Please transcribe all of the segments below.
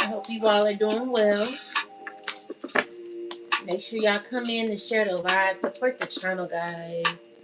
Hope you all are doing well. Make sure y'all come in and share the live. Support the channel, guys.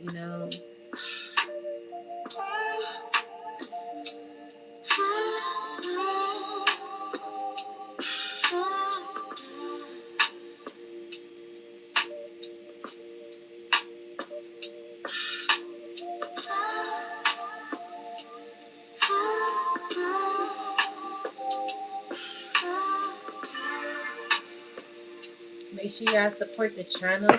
Make sure y'all support the channel.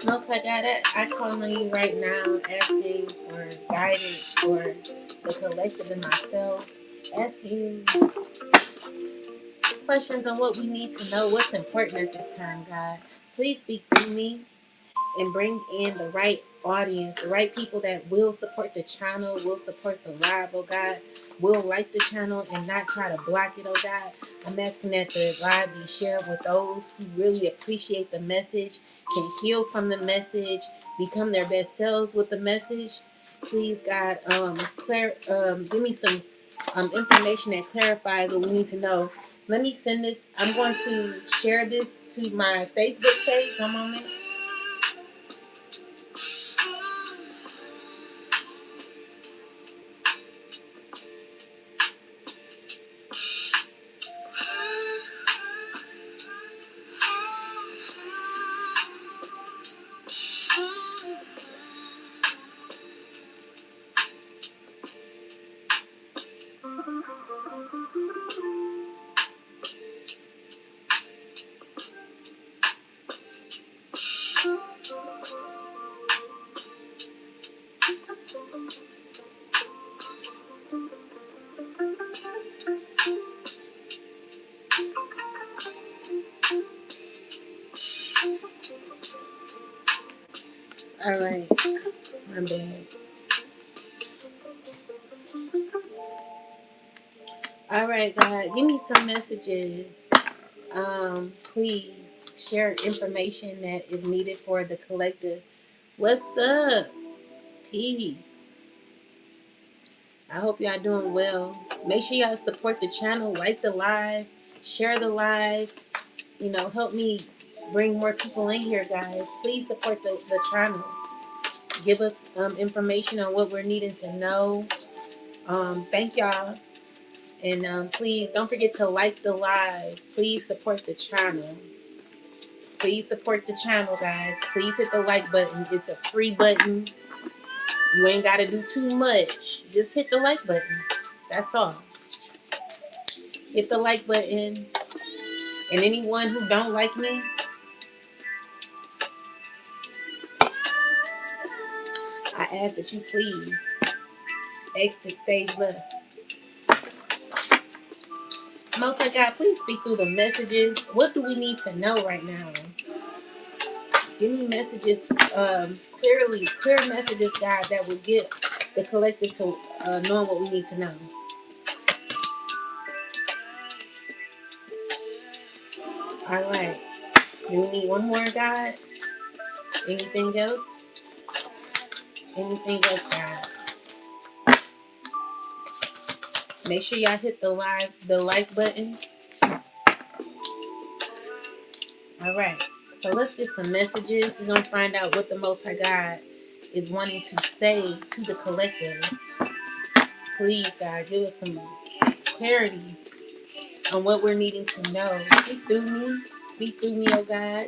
Most I got it. I call on you right now, asking for guidance for the collective and myself. Asking questions on what we need to know, what's important at this time, God. Please speak through me and bring in the right audience, the right people that will support the channel, will support the live, oh God, will like the channel and not try to block it, oh God. I'm asking that the live be shared with those who really appreciate the message, can heal from the message, become their best selves with the message. Please, God, give me some information that clarifies what we need to know. Let me send this. I'm going to share this to my Facebook page. One moment. All right, my bad. All right, God, give me some messages. Please share information that is needed for the collective. What's up? Peace. I hope y'all doing well. Make sure y'all support the channel, like the live, share the live. Help me bring more people in here, guys. Please support the channel. Give us information on what we're needing to know. Thank y'all. And please don't forget to like the live. Please support the channel. Please support the channel, guys. Please hit the like button. It's a free button. You ain't got to do too much. Just hit the like button. That's all. Hit the like button. And anyone who don't like me, I ask that you please exit stage left. Most High God, please speak through the messages. What do we need to know right now? Give me messages, clear messages, God, that will get the collective to knowing what we need to know. All right. Do we need one more, God? Anything else? Anything else, God? Make sure y'all hit the like button. All right. So let's get some messages. We're going to find out what the Most High God is wanting to say to the collective. Please, God, give us some clarity on what we're needing to know. Speak through me. Speak through me, oh God.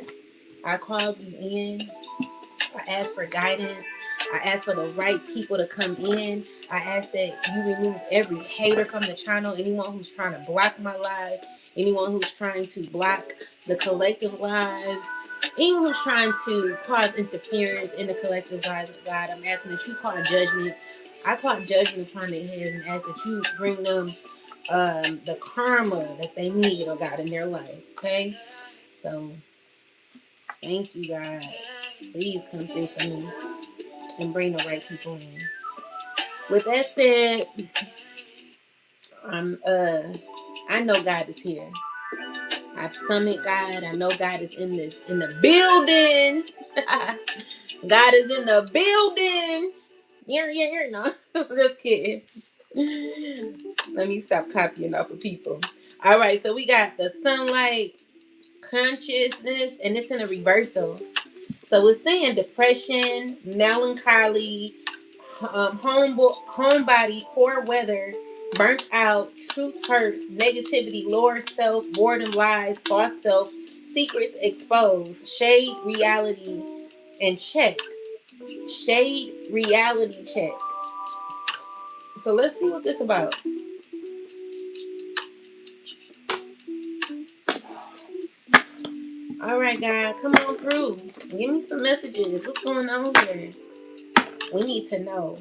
I called you in. I ask for guidance. I ask for the right people to come in. I ask that you remove every hater from the channel. Anyone who's trying to block my live. Anyone who's trying to block the collective lives. Anyone who's trying to cause interference in the collective lives of God. I'm asking that you call judgment. I call judgment upon their heads and ask that you bring them the karma that they need, oh God, in their life. Okay? So, thank you, God. Please come through for me and bring the right people in. With that said, I know God is here. I've summoned God. I know God is in the building. God is in the building. Yeah. No, I'm just kidding. Let me stop copying off of people. All right, so we got the sunlight, consciousness, and it's in a reversal. So it's saying depression, melancholy, homebody, poor weather, burnt out, truth hurts, negativity, lower self, boredom, lies, false self, secrets exposed, shade, reality, and check. Shade, reality, check. So let's see what this is about. All right, God, come on through. Give me some messages. What's going on here? We need to know.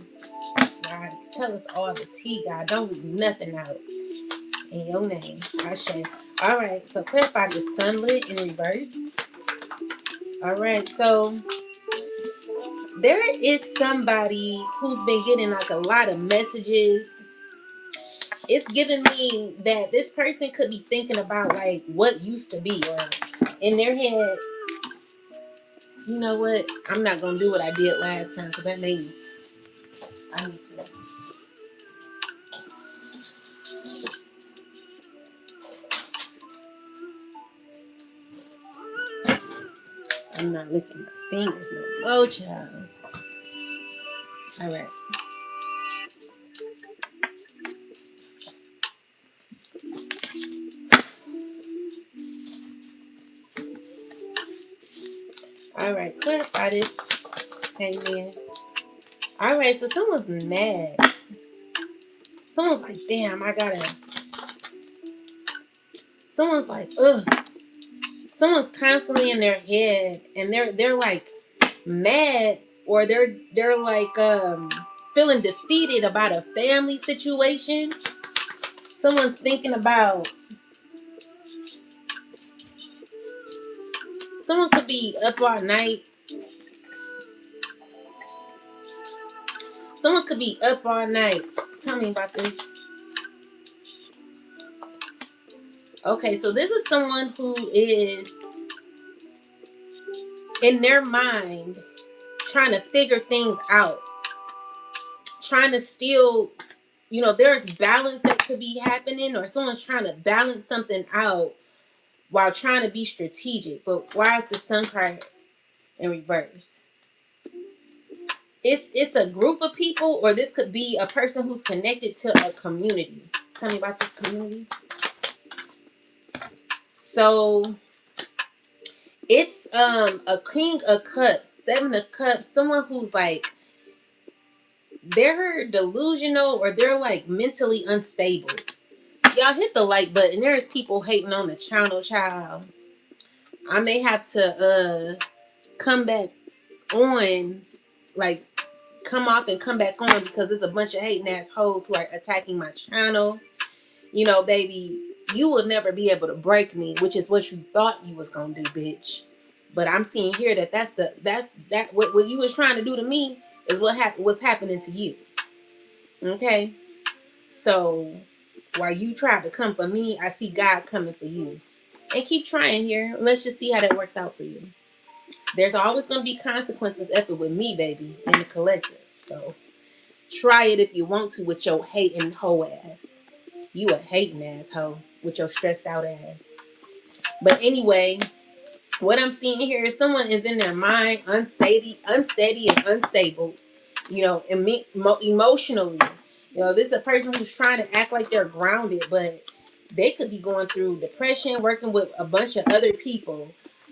God, tell us all the tea, God. Don't leave nothing out. In your name, Ashe. All right, so clarify the sunlit in reverse. All right, so there is somebody who's been getting like a lot of messages. It's giving me that this person could be thinking about like what used to be, or in their head, you know what? I'm not gonna do what I did last time because that means I need to. I'm not licking my fingers no more, child. All right. All right. Clarify this. Amen. All right. So someone's mad. Someone's like, damn, I gotta. Someone's like, ugh. Someone's constantly in their head, and they're like mad, or they're like feeling defeated about a family situation. Someone's thinking about. Someone could be up all night. Someone could be up all night. Tell me about this. Okay, so this is someone who is in their mind trying to figure things out. Trying to still, there's balance that could be happening, or someone's trying to balance something out while trying to be strategic. But why is the sun card in reverse? It's a group of people, or this could be a person who's connected to a community. Tell me about this community. So it's a King of Cups, Seven of Cups, someone who's like they're delusional, or they're like mentally unstable. Y'all hit the like button. There's people hating on the channel, child. I may have to come back on, like come off and come back on, because there's a bunch of hating ass hoes who are attacking my channel. Baby, you will never be able to break me, which is what you thought you was gonna do, bitch. But I'm seeing here that what you was trying to do to me is what's happening to you. Okay? So while you tried to come for me, I see God coming for you. And keep trying here. Let's just see how that works out for you. There's always going to be consequences effort with me, baby, in the collective. So try it if you want to with your hating hoe ass. You a hating ass hoe with your stressed out ass. But anyway, what I'm seeing here is someone is in their mind unsteady and unstable, emotionally. This is a person who's trying to act like they're grounded, but they could be going through depression, working with a bunch of other people.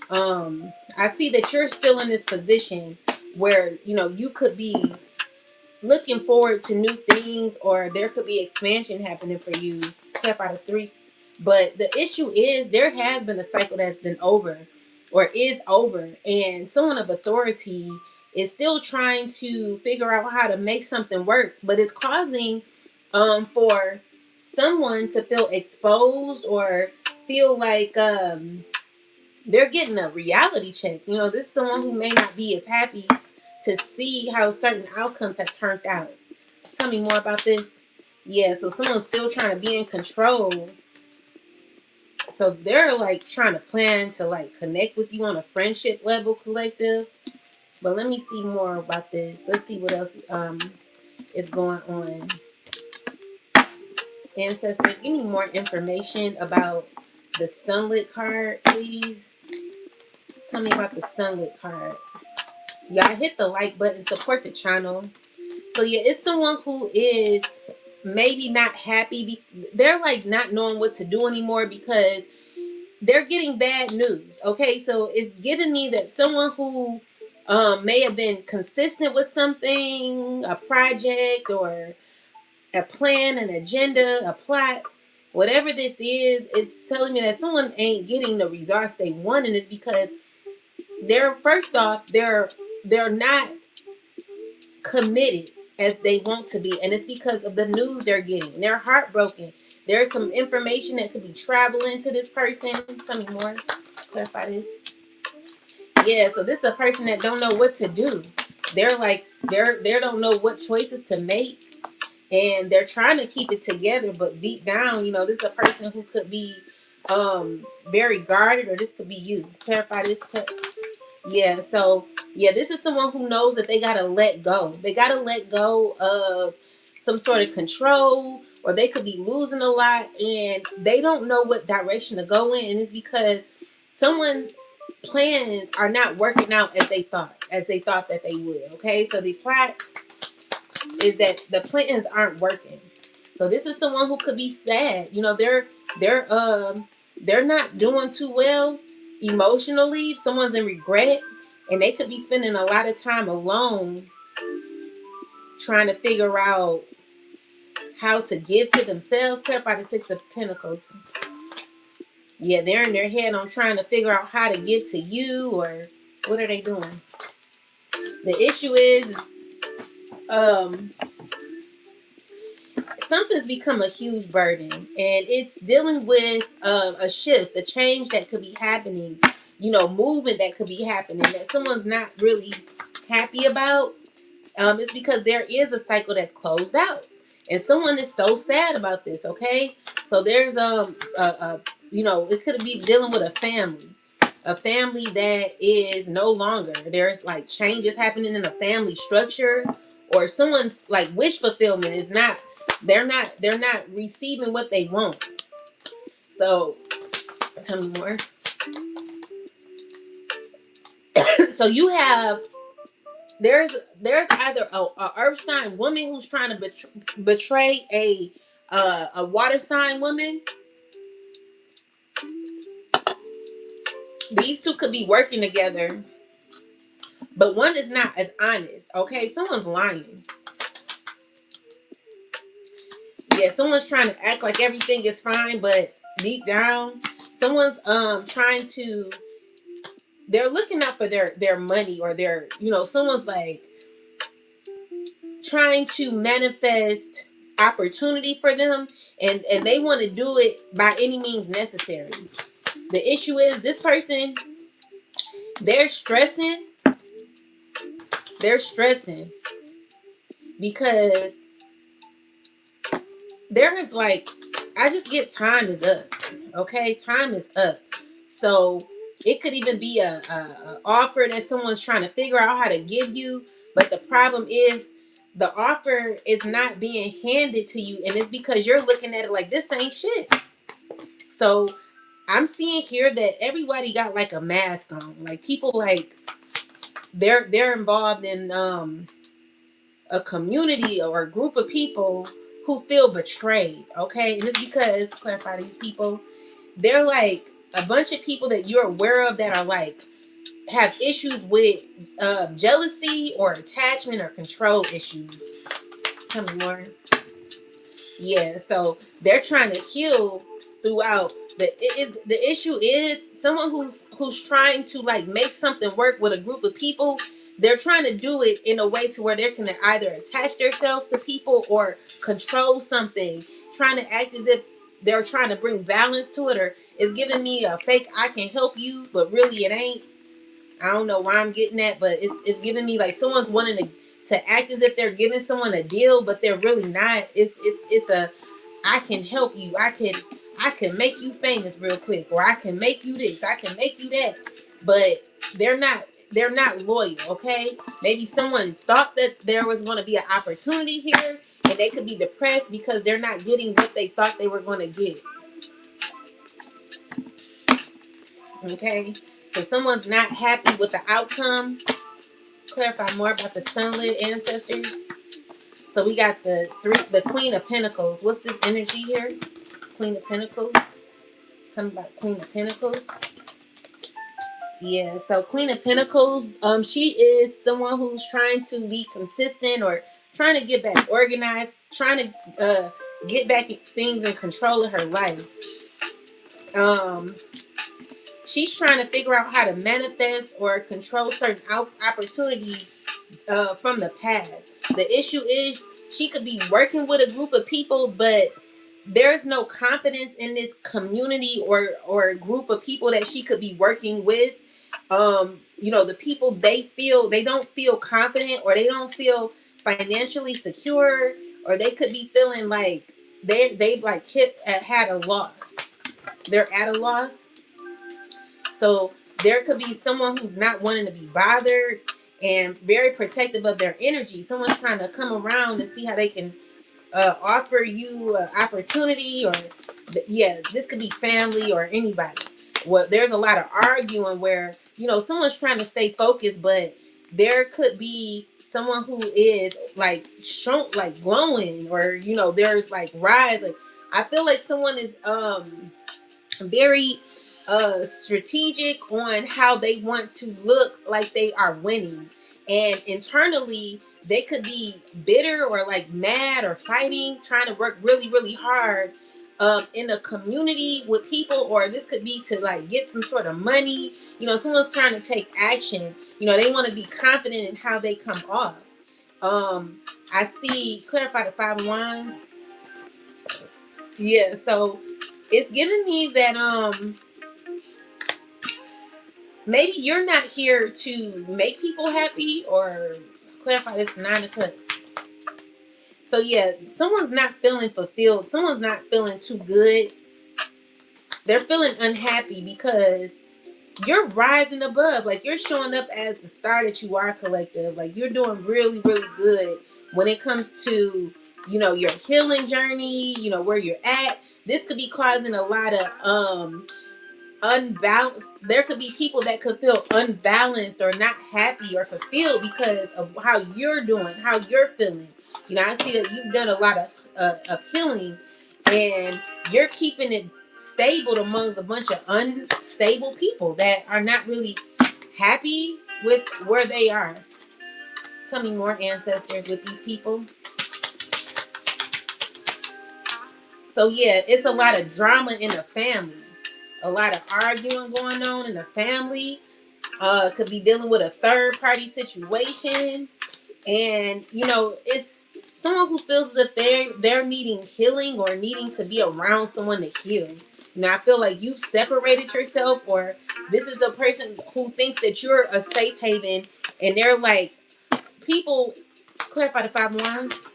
I see that you're still in this position where, you could be looking forward to new things, or there could be expansion happening for you. Step out of 3. But the issue is there has been a cycle that's been over, or is over, and someone of authority is still trying to figure out how to make something work, but it's causing for someone to feel exposed, or feel like they're getting a reality check. This is someone who may not be as happy to see how certain outcomes have turned out. Tell me more about this. Yeah, so someone's still trying to be in control. So they're like trying to plan to like connect with you on a friendship level, collective. But let me see more about this. Let's see what else is going on. Ancestors, give me more information about the sunlit card, please. Tell me about the sunlit card. Y'all hit the like button, support the channel. So yeah, it's someone who is maybe not happy. They're like not knowing what to do anymore because they're getting bad news. Okay, so it's giving me that someone who may have been consistent with something, a project or a plan, an agenda, a plot, whatever this is, it's telling me that someone ain't getting the results they want, and it's because they're first off they're not committed as they want to be, and it's because of the news they're getting. They're heartbroken. There's some information that could be traveling to this person. Tell me more. Clarify this. Yeah, so this is a person that don't know what to do. They're like they don't know what choices to make, and they're trying to keep it together, but deep down, this is a person who could be very guarded, or this could be you. Clarify this. Yeah, so yeah, this is someone who knows that they gotta let go. They gotta let go of some sort of control, or they could be losing a lot, and they don't know what direction to go in. And it's because someone plans are not working out as they thought that they would. Okay, so the plot is that the plans aren't working. So this is someone who could be sad. They're not doing too well emotionally. Someone's in regret, and they could be spending a lot of time alone trying to figure out how to give to themselves. Clarify the Six of Pentacles. Yeah, they're in their head on trying to figure out how to give to you, or what are they doing? The issue is something's become a huge burden, and it's dealing with a shift, a change that could be happening, movement that could be happening that someone's not really happy about. It's because there is a cycle that's closed out, and someone is so sad about this. Okay, so there's it could be dealing with a family that is no longer. There's like changes happening in a family structure, or someone's like wish fulfillment is not. They're not receiving what they want. So tell me more. So you have there's either a earth sign woman who's trying to betray a water sign woman. These two could be working together, but one is not as honest. Okay, someone's lying. Yeah, someone's trying to act like everything is fine, but deep down, someone's trying to. They're looking out for their money, or someone's like trying to manifest opportunity for them, and they want to do it by any means necessary. The issue is this person, they're stressing. They're stressing because there is like, I just get time is up. Okay, time is up. So it could even be a offer that someone's trying to figure out how to give you, but the problem is the offer is not being handed to you, and it's because you're looking at it like this ain't shit. So I'm seeing here that everybody got like a mask on. Like people like they're involved in a community or a group of people who feel betrayed. Okay, and it's because, clarify these people, they're like a bunch of people that you're aware of that are like have issues with jealousy or attachment or control issues. Tell me more. Yeah, so they're trying to heal throughout. The issue is someone who's trying to like make something work with a group of people. They're trying to do it in a way to where they can either attach themselves to people or control something, trying to act as if they're trying to bring balance to it, or it's giving me a fake I can help you, but really it ain't. I don't know why I'm getting that, but it's giving me like someone's wanting to act as if they're giving someone a deal, but they're really not. It's a, I can help you. I can make you famous real quick, or I can make you this, I can make you that. But they're not loyal, okay? Maybe someone thought that there was going to be an opportunity here, and they could be depressed because they're not getting what they thought they were going to get. Okay? So someone's not happy with the outcome. Clarify more about the sunlit ancestors. So we got the Queen of Pentacles. What's this energy here? Queen of Pentacles. Tell me about Queen of Pentacles. Yeah, so Queen of Pentacles, she is someone who's trying to be consistent, or trying to get back organized, trying to get back things in control of her life. She's trying to figure out how to manifest or control certain opportunities from the past. The issue is she could be working with a group of people, but there's no confidence in this community or group of people that she could be working with. The people, they don't feel confident, or they don't feel financially secure, or they could be feeling like they've like had a loss. They're at a loss. So there could be someone who's not wanting to be bothered and very protective of their energy. Someone's trying to come around and see how they can offer you an opportunity, or this could be family or anybody. Well, there's a lot of arguing where someone's trying to stay focused, but there could be someone who is like shown, like glowing, or there's like rise. Like, I feel like someone is very strategic on how they want to look like they are winning, and internally they could be bitter or like mad or fighting, trying to work really really hard in a community with people, or this could be to like get some sort of money. Someone's trying to take action. They want to be confident in how they come off. I see, clarify the Five of Wands. Yeah, so it's giving me that maybe you're not here to make people happy, or clarify this Nine of Cups. So yeah, someone's not feeling fulfilled. Someone's not feeling too good. They're feeling unhappy because you're rising above. Like, you're showing up as the star that you are, collective. Like, you're doing really, really good when it comes to, your healing journey, where you're at. This could be causing a lot of unbalanced. There could be people that could feel unbalanced or not happy or fulfilled because of how you're doing, how you're feeling. I see that you've done a lot of healing, and you're keeping it stable amongst a bunch of unstable people that are not really happy with where they are. Tell me more, ancestors, with these people. So yeah, it's a lot of drama in the family. A lot of arguing going on in the family. Could be dealing with a third party situation. And it's someone who feels as if they're needing healing, or needing to be around someone to heal. I feel like you've separated yourself, or this is a person who thinks that you're a safe haven, and they're like, people, clarify the Five of Wands.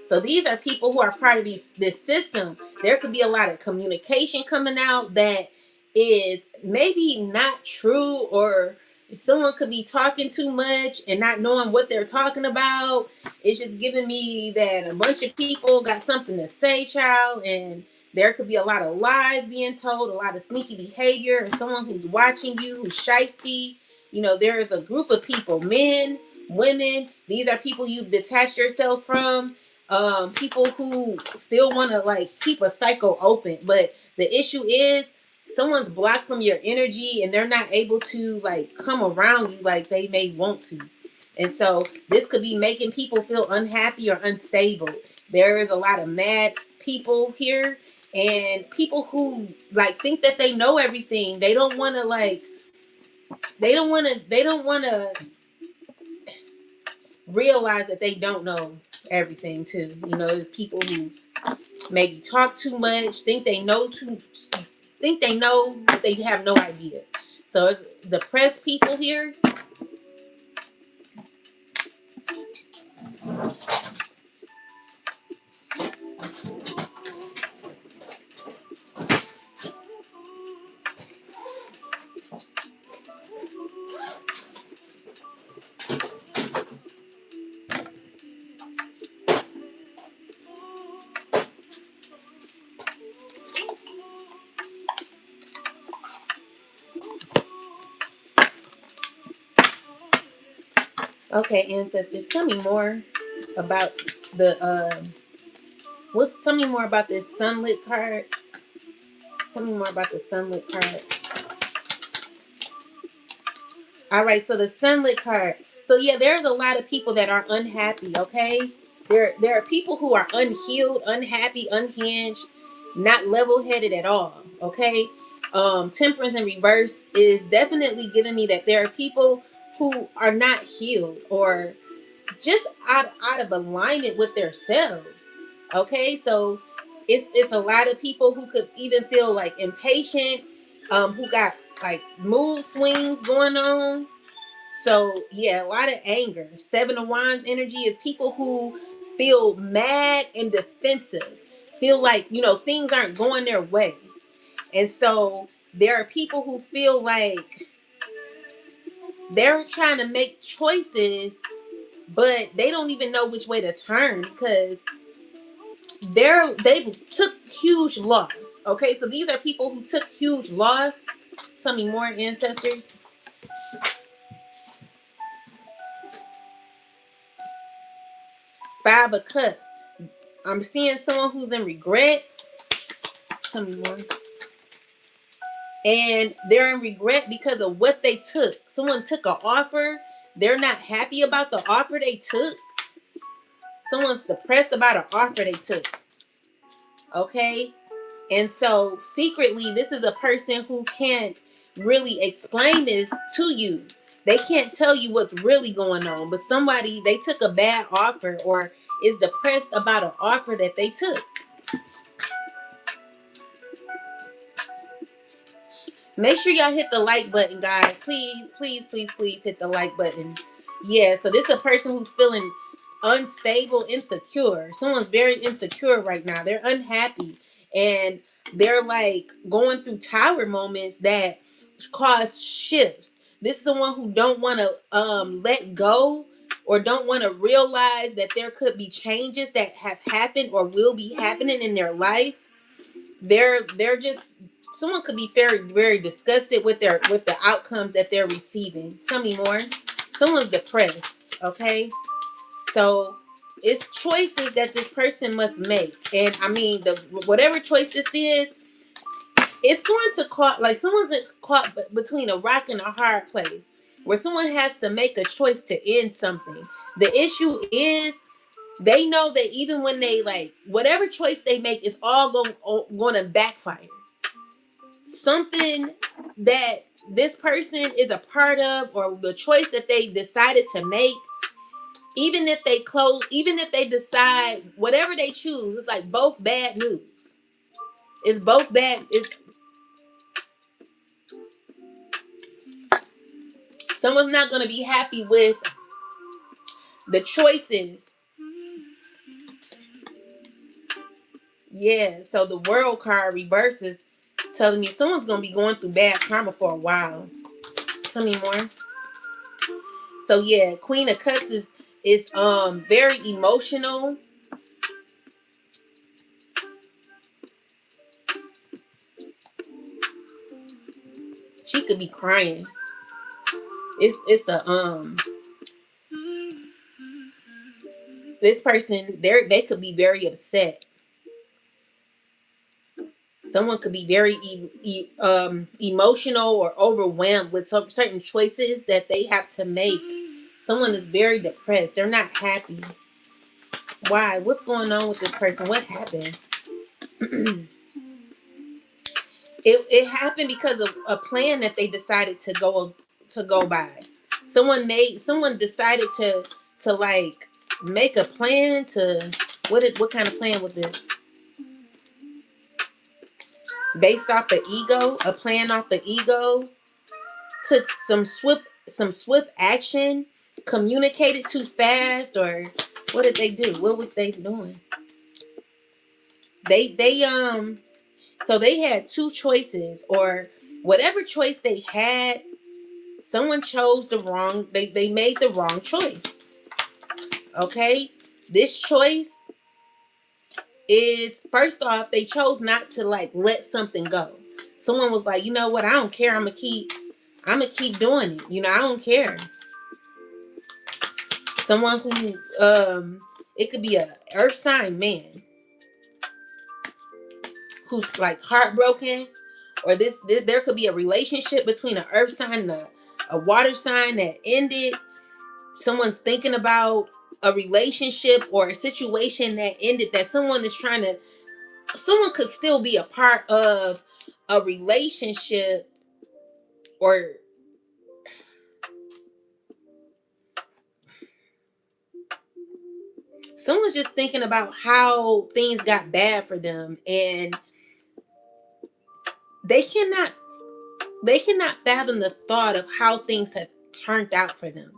So these are people who are part of this system. There could be a lot of communication coming out that is maybe not true, or someone could be talking too much and not knowing what they're talking about. It's just giving me that a bunch of people got something to say, child, and there could be a lot of lies being told, a lot of sneaky behavior, or someone who's watching you, who's shysty. There is a group of people, men, women. These are people you've detached yourself from. People who still want to like keep a cycle open, but the issue is someone's blocked from your energy, and they're not able to like come around you like they may want to. And so this could be making people feel unhappy or unstable. There is a lot of mad people here, and people who like think that they know everything. They don't want to realize that they don't know everything too. There's people who maybe talk too much, think they know, but they have no idea. So it's depressed people here. Okay, ancestors, tell me more about the tell me more about this sunlit card. Tell me more about the sunlit card. All right, so the sunlit card. So yeah, there's a lot of people that are unhappy, okay? There are people who are unhealed, unhappy, unhinged, not level-headed at all, okay? Temperance in reverse is definitely giving me that there are people who are not healed or just out of alignment with themselves. Okay, so it's a lot of people who could even feel like impatient, who got like mood swings going on. So yeah, a lot of anger. Seven of Wands energy is people who feel mad and defensive, feel like things aren't going their way, and so there are people who feel like they're trying to make choices but they don't even know which way to turn because they've took huge loss. Okay, so these are people who took huge loss. Tell me more, ancestors. Five of Cups. I'm seeing someone who's in regret. Tell me more. And they're in regret because of what they took. Someone took an offer. They're not happy about the offer they took. Someone's depressed about an offer they took. Okay? And so secretly, this is a person who can't really explain this to you. They can't tell you what's really going on. But they took a bad offer or is depressed about an offer that they took. Make sure y'all hit the like button, guys. Please, please, please, please hit the like button. Yeah, so this is a person who's feeling unstable, insecure. Someone's very insecure right now. They're unhappy. And they're like going through tower moments that cause shifts. This is someone who don't want to let go or don't want to realize that there could be changes that have happened or will be happening in their life. They're just someone could be very very disgusted with the outcomes that they're receiving. Tell me more. Someone's depressed. Okay, so it's choices that this person must make, and I mean the whatever choice this is, it's going to caught like someone's caught between a rock and a hard place where someone has to make a choice to end something. The issue is they know that even when they like whatever choice they make is all going to backfire. Something that this person is a part of or the choice that they decided to make, even if they decide whatever they choose, it's like both bad news. It's both bad. Someone's not going to be happy with the choices. Yeah, so the world card reverses telling me someone's going to be going through bad karma for a while. Tell me more. So yeah, Queen of Cups is very emotional. She could be crying. It's a this person they could be very upset. Someone could be very emotional or overwhelmed with certain choices that they have to make. Someone is very depressed. They're not happy. Why? What's going on with this person? What happened? It happened because of a plan that they decided to go by. Someone decided to like make a plan to what kind of plan was this? Based off the ego, a plan off the ego, took some swift action, communicated too fast, or What did they do? What was they doing? So they had two choices, or whatever choice they had, someone chose the wrong, they made the wrong choice. Okay? This choice is, first off, they chose not to like let something go. Someone was like, you know what, I don't care, I'm gonna keep doing it. I don't care. Someone who it could be a earth sign man who's like heartbroken, or this there could be a relationship between an earth sign and a water sign that ended. Someone's thinking about a relationship or a situation that ended, that someone is trying to, someone could still be a part of a relationship, or someone's just thinking about how things got bad for them, and they cannot fathom the thought of how things have turned out for them.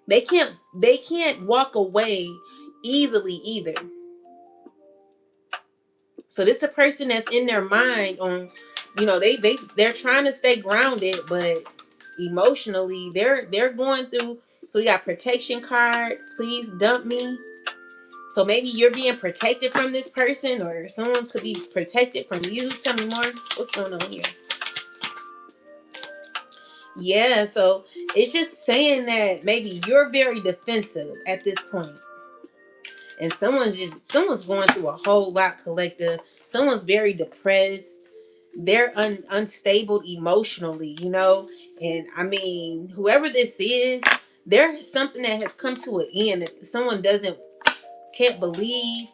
They can't walk away easily either. So this is a person that's in their mind on, they're trying to stay grounded, but emotionally they're going through. So we got protection card, please dump me. So maybe you're being protected from this person, or someone could be protected from you. Tell me more. What's going on here? Yeah, so it's just saying that maybe you're very defensive at this point. And someone's going through a whole lot, collective. Someone's very depressed. They're unstable emotionally, And I mean, whoever this is, there's something that has come to an end that someone can't believe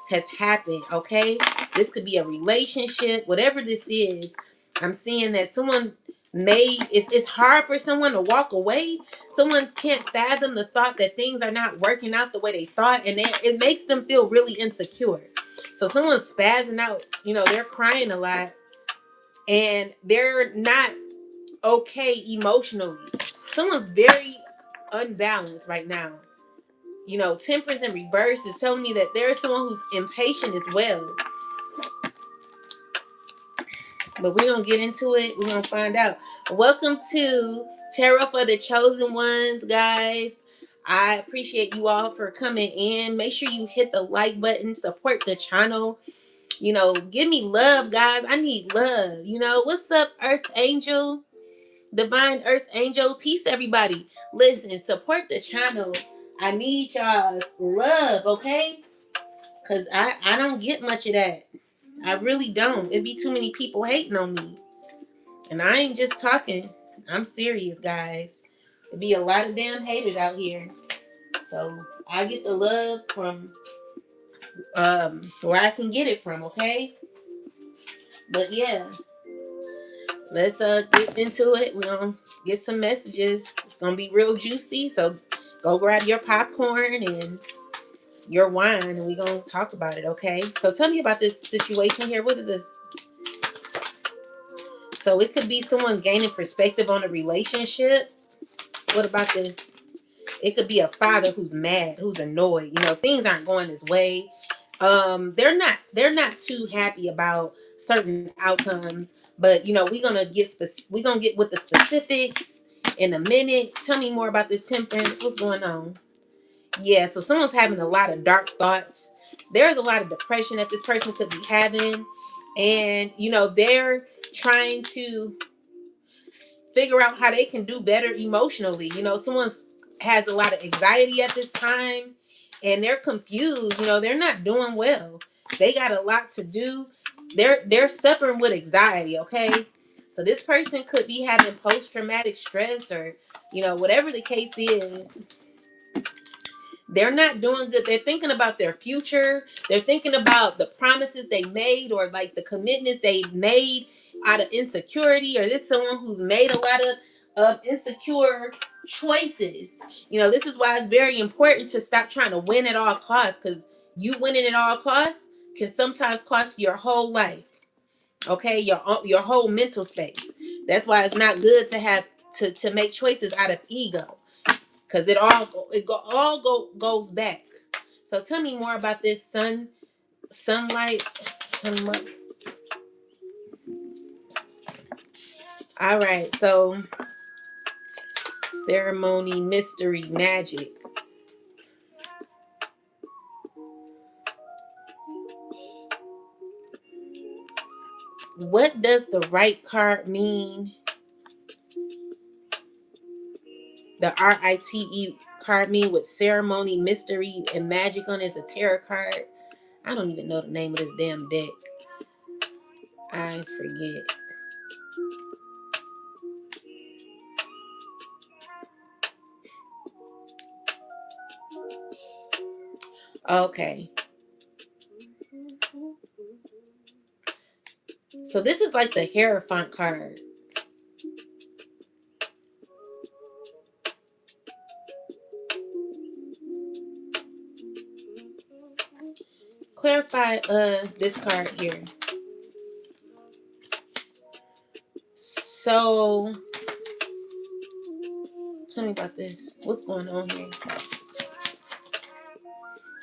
has happened. Okay, this could be a relationship, whatever this is. I'm seeing that someone it's hard for someone to walk away. Someone can't fathom the thought that things are not working out the way they thought, and it makes them feel really insecure. So someone's spazzing out, they're crying a lot, and they're not okay emotionally. Someone's very unbalanced right now. Temperance in reverse is telling me that there's someone who's impatient as well. But we're going to get into it. We're going to find out. Welcome to Tarot for the Chosen Ones, guys. I appreciate you all for coming in. Make sure you hit the like button. Support the channel. Give me love, guys. I need love. What's up, Earth Angel? Divine Earth Angel. Peace, everybody. Listen, support the channel. I need y'all's love, okay? Because I don't get much of that. I really don't. It be too many people hating on me. And I ain't just talking. I'm serious, guys. There be a lot of damn haters out here. So I get the love from where I can get it from, okay? But yeah. Let's get into it. We're gonna get some messages. It's gonna be real juicy. So go grab your popcorn and your wine, and we're gonna talk about it, okay? So tell me about this situation here. What is this? So it could be someone gaining perspective on a relationship. What about this? It could be a father who's mad, who's annoyed. Things aren't going his way. They're not too happy about certain outcomes. But we're gonna get with the specifics in a minute. Tell me more about this, Temperance. What's going on? Yeah, so someone's having a lot of dark thoughts. There's a lot of depression that this person could be having. And, they're trying to figure out how they can do better emotionally. Someone has a lot of anxiety at this time, and they're confused. They're not doing well. They got a lot to do. They're suffering with anxiety, okay? So this person could be having post-traumatic stress, or, whatever the case is. They're not doing good. They're thinking about their future. They're thinking about the promises they made, or like the commitments they made out of insecurity. Or this is someone who's made a lot of insecure choices. This is why it's very important to stop trying to win at all costs, because you winning at all costs can sometimes cost your whole life. Okay, your whole mental space. That's why it's not good to have to make choices out of ego. because goes back. So tell me more about this sunlight. Tell me more. All right, so ceremony, mystery, magic. What does the right card mean? The RITE card mean with ceremony, mystery, and magic on it is a tarot card. I don't even know the name of this damn deck. I forget. Okay. So this is like the Hierophant card. Clarify this card here. So tell me about this. What's going on here?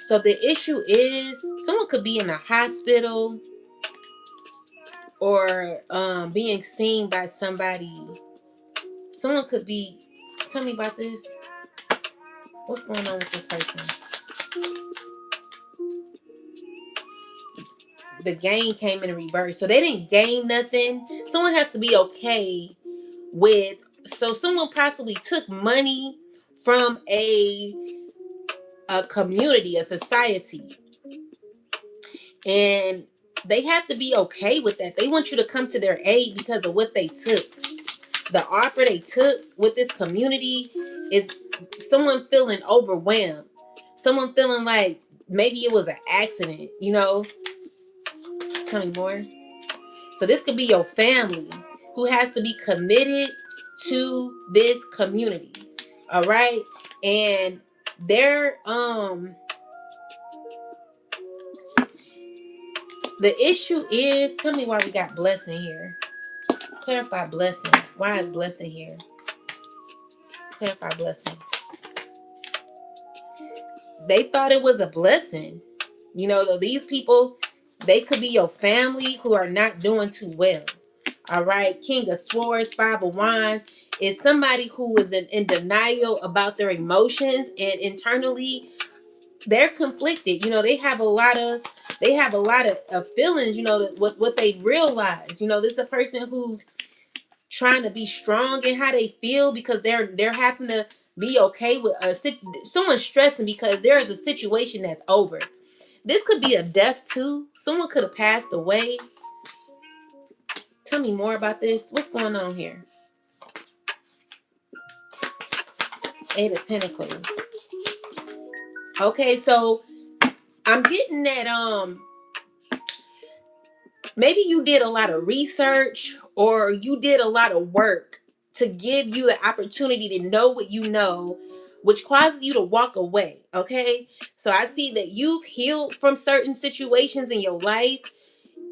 So the issue is someone could be in a hospital or being seen by somebody. Someone could be. Tell me about this. What's going on with this person? The gain came in reverse. So they didn't gain nothing. Someone has to be okay with. So someone possibly took money from a community, a society. And they have to be okay with that. They want you to come to their aid because of what they took. The offer they took with this community is someone feeling overwhelmed. Someone feeling like maybe it was an accident, you know? Tell me more. So this could be your family who has to be committed to this community. All right? And they're the issue is, tell me why we got blessing here. Clarify blessing. Why is blessing here? Clarify blessing. They thought it was a blessing. You know, these people, they could be your family who are not doing too well. All right. King of Swords, Five of Wands is somebody who is in denial about their emotions, and internally they're conflicted. You know, they have a lot of feelings, you know, what they realize. You know, this is a person who's trying to be strong in how they feel because they're having to be okay with someone stressing because there is a situation that's over. This could be a death too. Someone could have passed away. Tell me more about this. What's going on here? Eight of Pentacles. Okay, so I'm getting that maybe you did a lot of research or you did a lot of work to give you the opportunity to know what you know, which causes you to walk away. Okay, so I see that you've healed from certain situations in your life.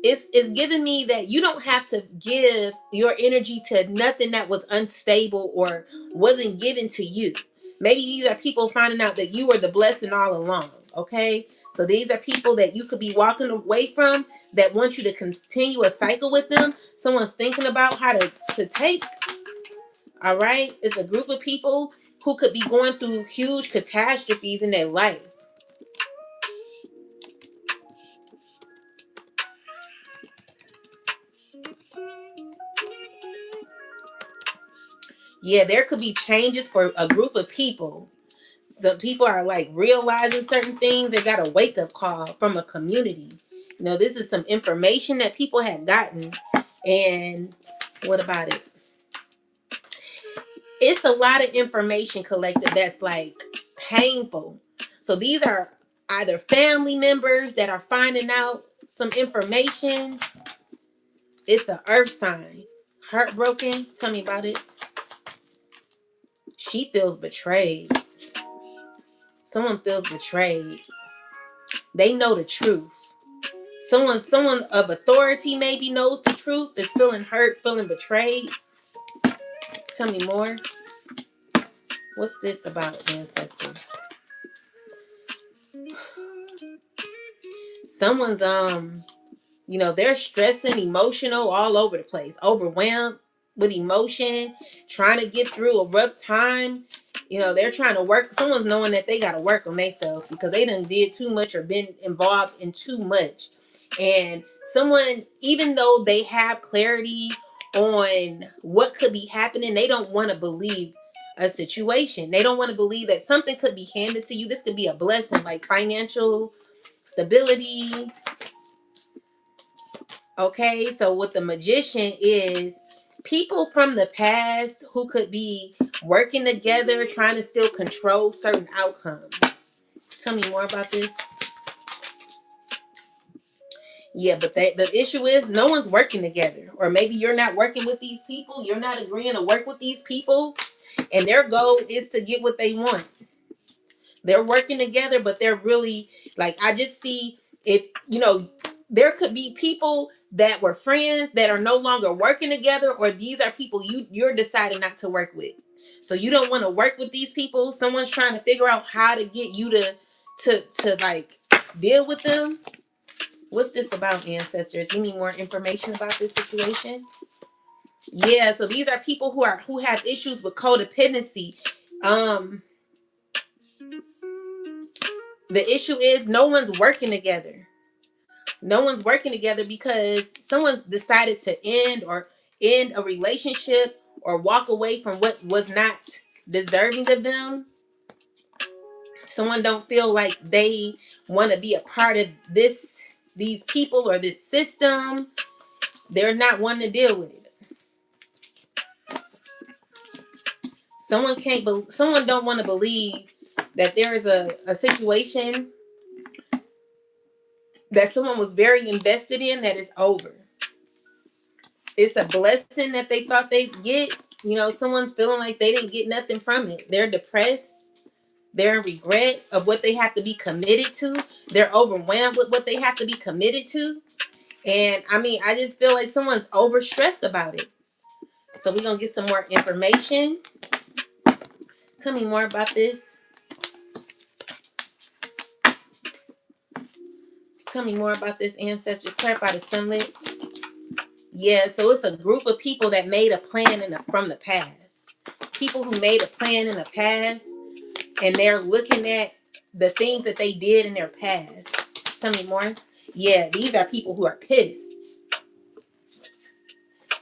It's giving me that you don't have to give your energy to nothing that was unstable or wasn't given to you. Maybe these are people finding out that you were the blessing all along. Okay, so these are people that you could be walking away from that want you to continue a cycle with them. Someone's thinking about how to take. All right, it's a group of people who could be going through huge catastrophes in their life. Yeah, there could be changes for a group of people. Some people are like realizing certain things. They got a wake up call from a community. You know, this is some information that people had gotten. And what about it? It's a lot of information collected that's like painful. So these are either family members that are finding out some information. It's an earth sign. Heartbroken. Tell me about it. She feels betrayed. Someone feels betrayed. They know the truth. Someone of authority maybe knows the truth, is feeling hurt, feeling betrayed. Tell me more. What's this about, ancestors? Someone's they're stressing, emotional, all over the place, overwhelmed with emotion, trying to get through a rough time. They're trying to work. Someone's knowing that they got to work on themselves because they done did too much or been involved in too much. And someone, even though they have clarity on what could be happening, they don't want to believe a situation. They don't want to believe that something could be handed to you. This could be a blessing, like financial stability. Okay, so what the magician is, people from the past who could be working together, trying to still control certain outcomes. Tell me more about this. Yeah, but the issue is no one's working together. Or maybe you're not working with these people. You're not agreeing to work with these people. And their goal is to get what they want. They're working together, but they're really, like, I just see if, there could be people that were friends that are no longer working together, or these are people you're deciding not to work with. So you don't want to work with these people. Someone's trying to figure out how to get you to like deal with them. What's this about, ancestors? Give me more information about this situation. Yeah, so these are people who have issues with codependency. The issue is no one's working together. No one's working together because someone's decided to end a relationship or walk away from what was not deserving of them. Someone don't feel like they want to be a part of these people or this system. They're not wanting to deal with it. Someone don't want to believe that there is a situation that someone was very invested in that is over. It's a blessing that they thought they'd get. Someone's feeling like they didn't get nothing from it. They're depressed. They're in regret of what they have to be committed to. They're overwhelmed with what they have to be committed to. And I just feel like someone's overstressed about it. So we're going to get some more information. Tell me more about this. Tell me more about this, ancestors. Clarify the sunlit. Yeah, so it's a group of people that made a plan from the past. People who made a plan in the past, and they're looking at the things that they did in their past. Tell me more. Yeah, these are people who are pissed.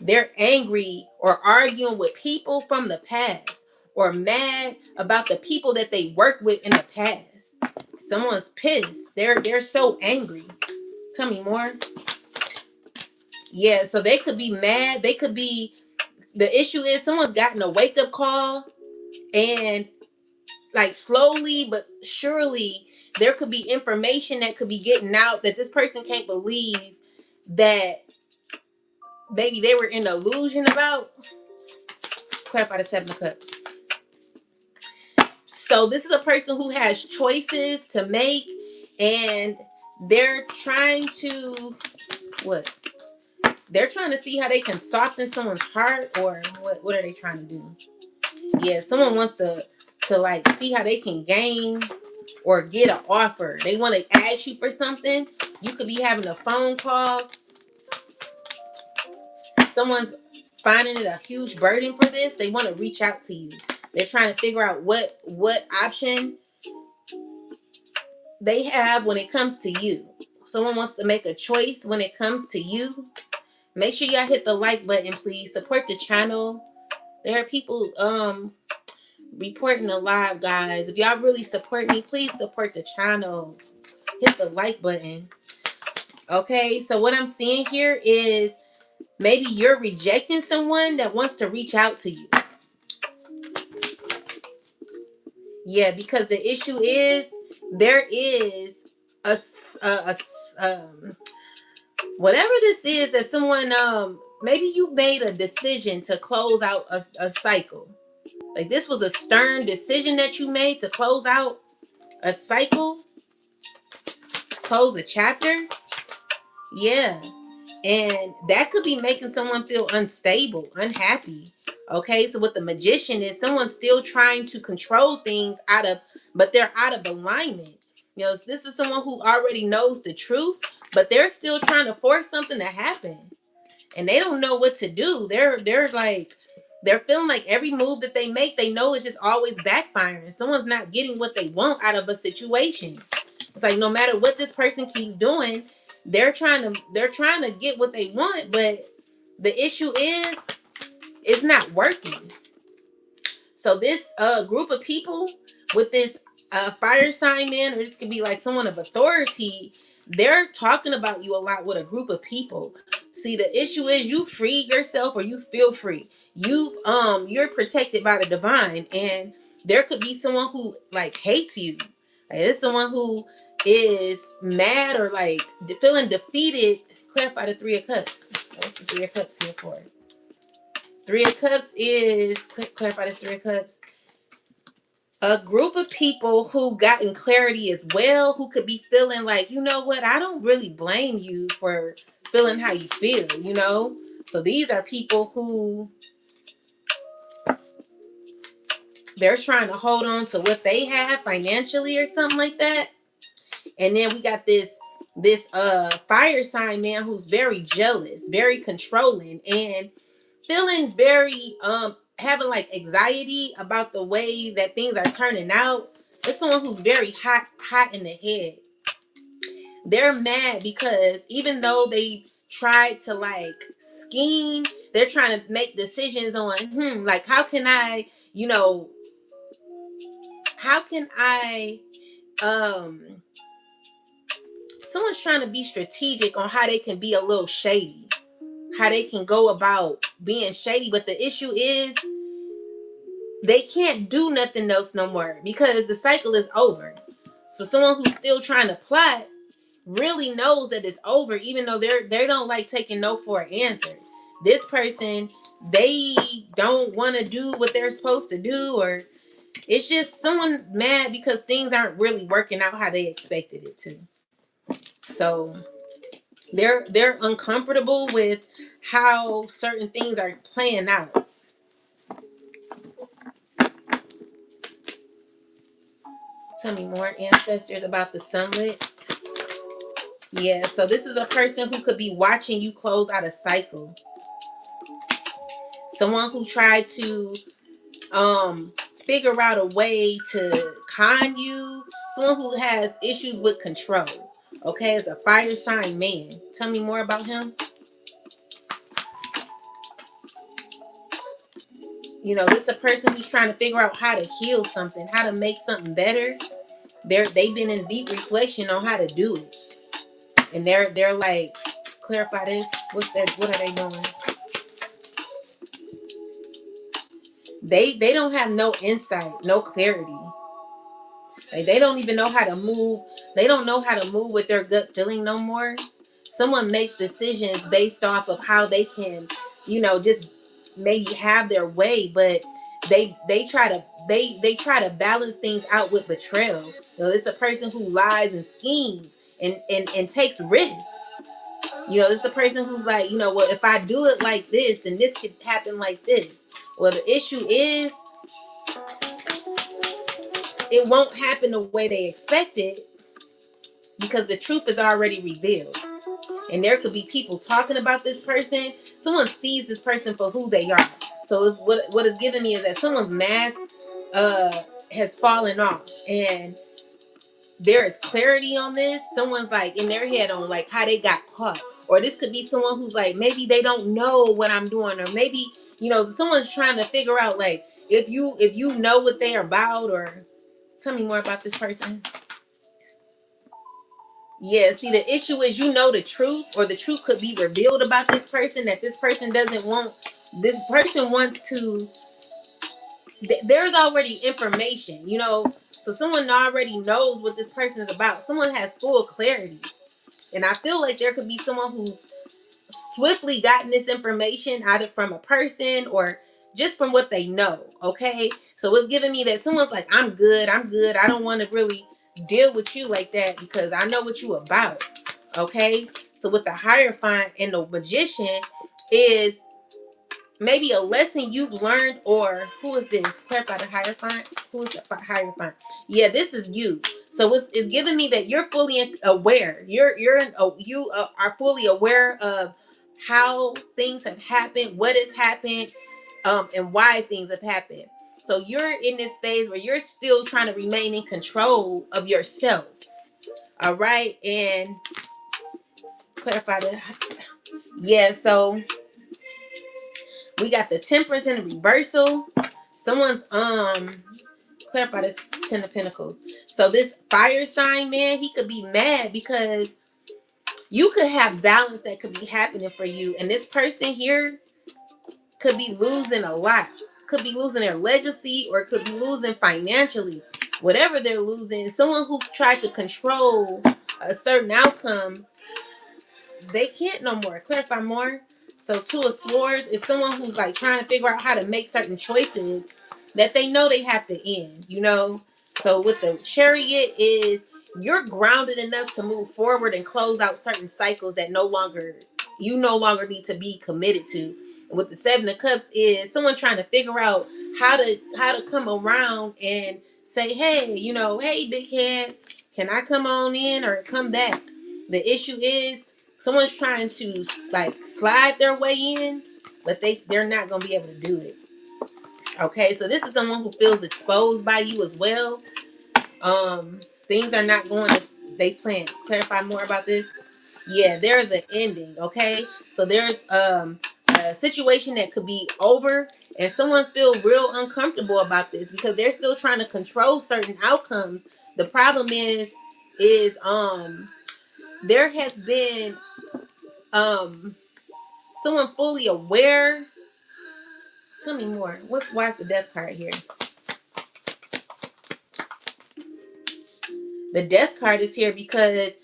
They're angry or arguing with people from the past, or mad about the people that they worked with in the past. Someone's pissed. They're so angry. Tell me more. Yeah, so they could be mad. They could be, the issue is someone's gotten a wake up call, and like slowly but surely there could be information that could be getting out that this person can't believe that maybe they were in illusion about. Clarify the 7 of Cups. So this is a person who has choices to make, and they're trying to what? They're trying to see how they can soften someone's heart, or what are they trying to do? Yeah, someone wants to like see how they can gain or get an offer. They want to ask you for something. You could be having a phone call. Someone's finding it a huge burden for this. They want to reach out to you. They're trying to figure out what option they have when it comes to you. Someone wants to make a choice when it comes to you. Make sure y'all hit the like button, please. Support the channel. There are people reporting the live, guys. If y'all really support me, please support the channel. Hit the like button. Okay, so what I'm seeing here is maybe you're rejecting someone that wants to reach out to you. Yeah, because the issue is there is a whatever this is that someone maybe you made a decision to close out a cycle. Like this was a stern decision that you made to close out a cycle, close a chapter. Yeah. And that could be making someone feel unstable, unhappy. Okay, so what the magician is, someone's still trying to control things but they're out of alignment. You know, this is someone who already knows the truth, but they're still trying to force something to happen, and they don't know what to do. They're feeling like every move that they make, they know it's just always backfiring. Someone's not getting what they want out of a situation. It's like no matter what this person keeps doing, they're trying to get what they want, but the issue is it's not working. So this group of people with this fire sign man, or this could be like someone of authority, they're talking about you a lot with a group of people. See, the issue is you free yourself, or you feel free. You're protected by the divine, and there could be someone who like hates you. Like, it's someone who is mad or like feeling defeated. Clarify the Three of Cups. What's the Three of Cups here for? Three of Cups is, clarify this Three of Cups. A group of people who gotten clarity as well, who could be feeling like, you know what, I don't really blame you for feeling how you feel, you know? So these are people who they're trying to hold on to what they have financially or something like that. And then we got this fire sign man who's very jealous, very controlling, and feeling very having like anxiety about the way that things are turning out. It's someone who's very hot in the head. They're mad because even though they tried to like scheme, they're trying to make decisions on like how can I, how can I someone's trying to be strategic on how they can be a little shady, how they can go about being shady, but the issue is they can't do nothing else no more because the cycle is over. So someone who's still trying to plot really knows that it's over, even though they don't like taking no for an answer. This person, they don't want to do what they're supposed to do, or it's just someone mad because things aren't really working out how they expected it to. So they're uncomfortable with how certain things are playing out. Tell me more, ancestors, about the sunlit. Yeah, so this is a person who could be watching you close out a cycle. Someone who tried to figure out a way to con you. Someone who has issues with control. Okay, it's a fire sign man. Tell me more about him. You know, this is a person who's trying to figure out how to heal something, how to make something better. They've been in deep reflection on how to do it. And they're like, clarify this. What are they doing? They don't have no insight, no clarity. Like they don't even know how to move. They don't know how to move with their gut feeling no more. Someone makes decisions based off of how they can, just maybe have their way, but they try to balance things out with betrayal. It's a person who lies and schemes and takes risks. It's a person who's like, well, if I do it like this, then this could happen like this. Well, the issue is it won't happen the way they expect it because the truth is already revealed. And there could be people talking about this person. Someone sees this person for who they are. So it's, what it's giving me is that someone's mask has fallen off. And there is clarity on this. Someone's like in their head on like how they got caught. Or this could be someone who's like, maybe they don't know what I'm doing. Or maybe, someone's trying to figure out like if you know what they're about. Or tell me more about this person. Yeah, see, the issue is the truth, or the truth could be revealed about this person that this person doesn't want. This person wants to. There's already information, so someone already knows what this person is about. Someone has full clarity, and I feel like there could be someone who's swiftly gotten this information either from a person or just from what they know. Okay, so it's giving me that someone's like, I'm good, I don't want to really deal with you like that because I know what you about. Okay, so with the Hierophant and the Magician is maybe a lesson you've learned, or who is this? Clarify the Hierophant. Who is the Hierophant? Yeah, this is you. So it's giving me that you're fully aware. You are fully aware of how things have happened, what has happened, and why things have happened. So you're in this phase where you're still trying to remain in control of yourself. All right, and clarify that. Yeah, so we got the Temperance in the reversal. Someone's clarify this Ten of Pentacles. So this fire sign man, he could be mad because you could have balance that could be happening for you, and this person here could be losing a lot. Could be losing their legacy, or could be losing financially. Whatever they're losing, someone who tried to control a certain outcome, they can't no more. Clarify more. So Two of Swords is someone who's like trying to figure out how to make certain choices that they know they have to end, you know? So with the Chariot is you're grounded enough to move forward and close out certain cycles that you no longer need to be committed to. With the Seven of Cups is someone trying to figure out how to come around and say, hey, hey, big head, can I come on in or come back? The issue is someone's trying to like slide their way in, but they're not gonna be able to do it. Okay, so this is someone who feels exposed by you as well. Things are not going as they planned. Clarify more about this. Yeah, there is an ending. Okay, so there's a situation that could be over, and someone feel real uncomfortable about this because they're still trying to control certain outcomes. The problem is there has been someone fully aware. Tell me more. Why is the Death card here? The Death card is here because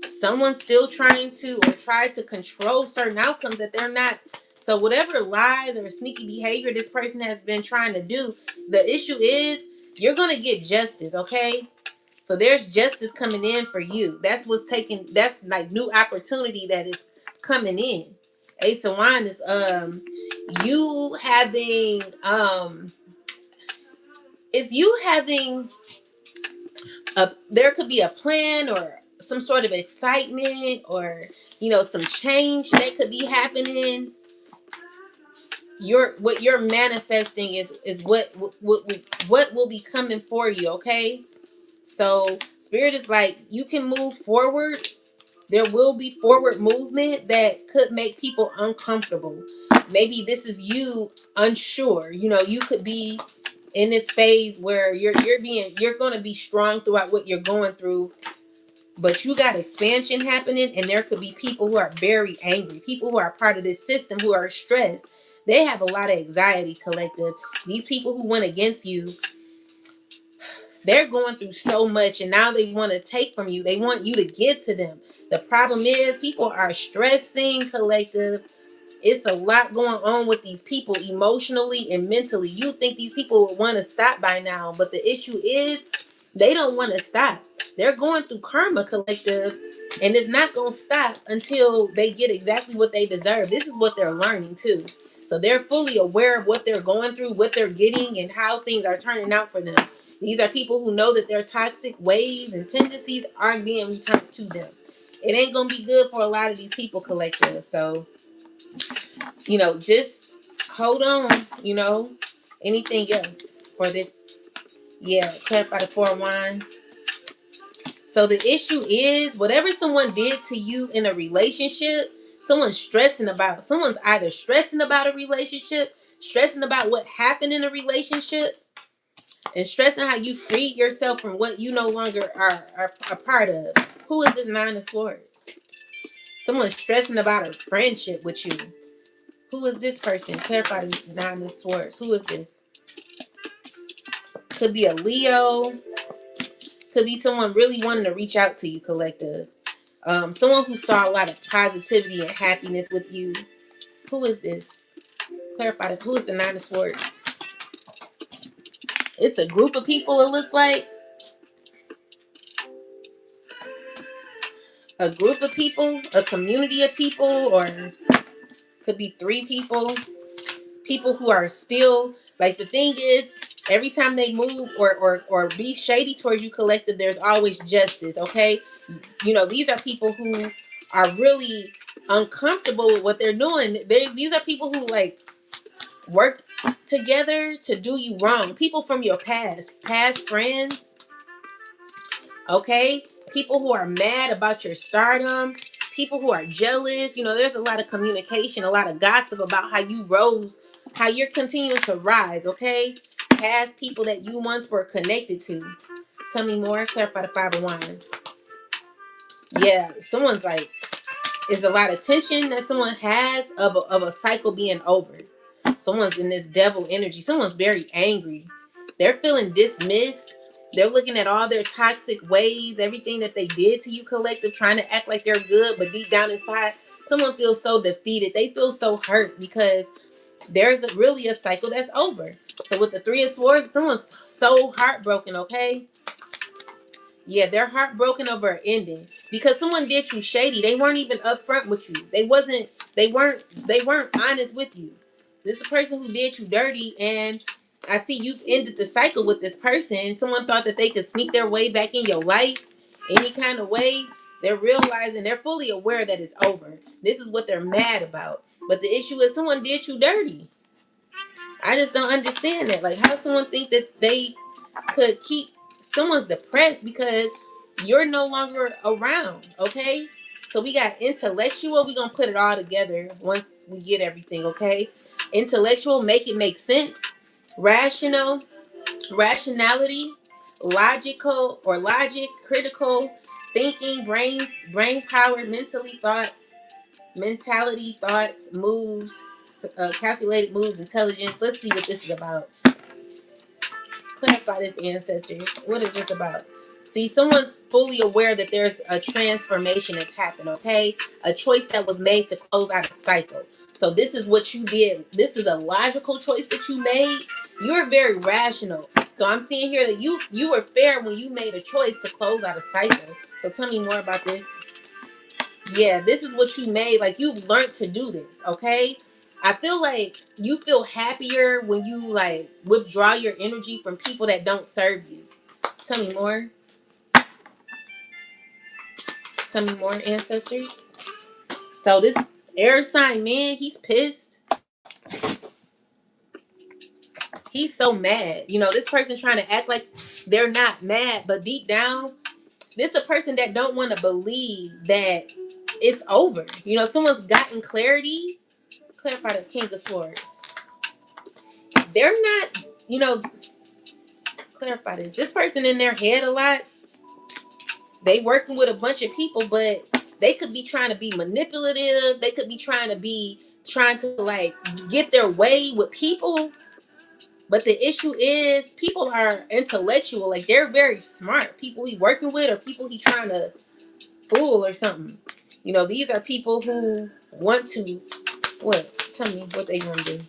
someone's still trying to or try to control certain outcomes that they're not. So whatever lies or sneaky behavior this person has been trying to do, the issue is you're going to get justice, okay? So there's justice coming in for you. That's like new opportunity that is coming in. Ace of Wine is you having it's you having there could be a plan or some sort of excitement or some change that could be happening. What you're manifesting is what will be coming for you, okay? So Spirit is like, you can move forward. There will be forward movement that could make people uncomfortable. Maybe this is you unsure. You could be in this phase where you're going to be strong throughout what you're going through, but you got expansion happening, and there could be people who are very angry, people who are part of this system who are stressed. They have a lot of anxiety, collective. These people who went against you, they're going through so much, and now they want to take from you. They want you to give to them. The problem is people are stressing, collective. It's a lot going on with these people emotionally and mentally. You think these people would want to stop by now, but the issue is they don't want to stop. They're going through karma, collective, and it's not going to stop until they get exactly what they deserve. This is what they're learning too. So they're fully aware of what they're going through, what they're getting, and how things are turning out for them. These are people who know that their toxic ways and tendencies are being returned to them. It ain't going to be good for a lot of these people, collective. So just hold on, anything else for this. Yeah, clarify the Four of Wands. So the issue is whatever someone did to you in a relationship, someone's either stressing about a relationship, stressing about what happened in a relationship, and stressing how you freed yourself from what you no longer are a part of. Who is this Nine of Swords? Someone's stressing about a friendship with you. Who is this person? Clarify the Nine of Swords. Who is this? Could be a Leo. Could be someone really wanting to reach out to you, collective. Someone who saw a lot of positivity and happiness with you. Who is this? Clarify who is the Nine of Swords? It's a group of people, it looks like. A group of people, a community of people, or Could be 3 people. People who are still like, the thing is, every time they move or be shady towards you, collective, there's always justice. Okay, these are people who are really uncomfortable with what they're doing. These are people who like work together to do you wrong. People from your past friends. Okay, people who are mad about your stardom, people who are jealous. There's a lot of communication, a lot of gossip about how you rose, how you're continuing to rise. Okay, past people that you once were connected to. Tell me more. Clarify the 5 of Wands. Yeah, someone's like, is a lot of tension that someone has of a cycle being over. Someone's in this devil energy. Someone's very angry. They're feeling dismissed. They're looking at all their toxic ways, everything that they did to you, collective, trying to act like they're good, but deep down inside, someone feels so defeated. They feel so hurt because there's really a cycle that's over. So with the 3 of Swords, someone's so heartbroken, okay? Yeah, they're heartbroken over an ending because someone did you shady. They weren't even upfront with you. They weren't honest with you. This is a person who did you dirty, and I see you've ended the cycle with this person. Someone thought that they could sneak their way back in your life any kind of way. They're realizing, they're fully aware that it's over. This is what they're mad about. But the issue is someone did you dirty. I just don't understand that. Like, how someone think that they could keep, someone's depressed because you're no longer around, okay? So we got intellectual. We're going to put it all together once we get everything, okay? Intellectual, make it make sense. Rational, rationality. Logical or logic, critical thinking, brain power, mentality, thoughts, moves, calculated moves, intelligence. Let's see what this is about. Clarify this, ancestors. What is this about? See, someone's fully aware that there's a transformation that's happened, okay? A choice that was made to close out a cycle. So this is what you did. This is a logical choice that you made. You're very rational. So I'm seeing here that you were fair when you made a choice to close out a cycle. So tell me more about this. Yeah, this is what you made. Like, you've learned to do this, okay? I feel like you feel happier when you like withdraw your energy from people that don't serve you. Tell me more. Tell me more, ancestors. So this air sign man, he's pissed. He's so mad. This person trying to act like they're not mad, but deep down, this is a person that don't want to believe that it's over. Someone's gotten clarity. Clarify the King of Swords. They're not, clarify this. This person in their head a lot. They working with a bunch of people, but they could be trying to be manipulative. They could be trying to like get their way with people. But the issue is people are intellectual. Like, they're very smart. People he working with or people he trying to fool or something. These are people who want to, what? Tell me what they want to do.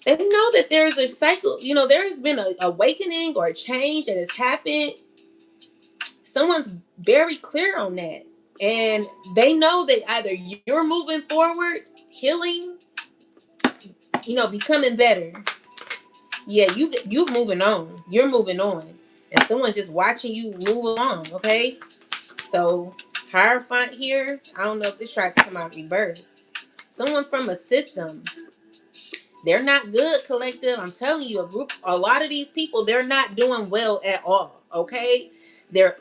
They know that there's a cycle. There's been an awakening or a change that has happened. Someone's very clear on that. And they know that either you're moving forward, healing, becoming better. Yeah, you're moving on. You're moving on. And someone's just watching you move along, okay? So, Hierophant here, I don't know if this tried to come out reverse. Someone from a system. They're not good, collective. I'm telling you, a lot of these people, they're not doing well at all, okay? They're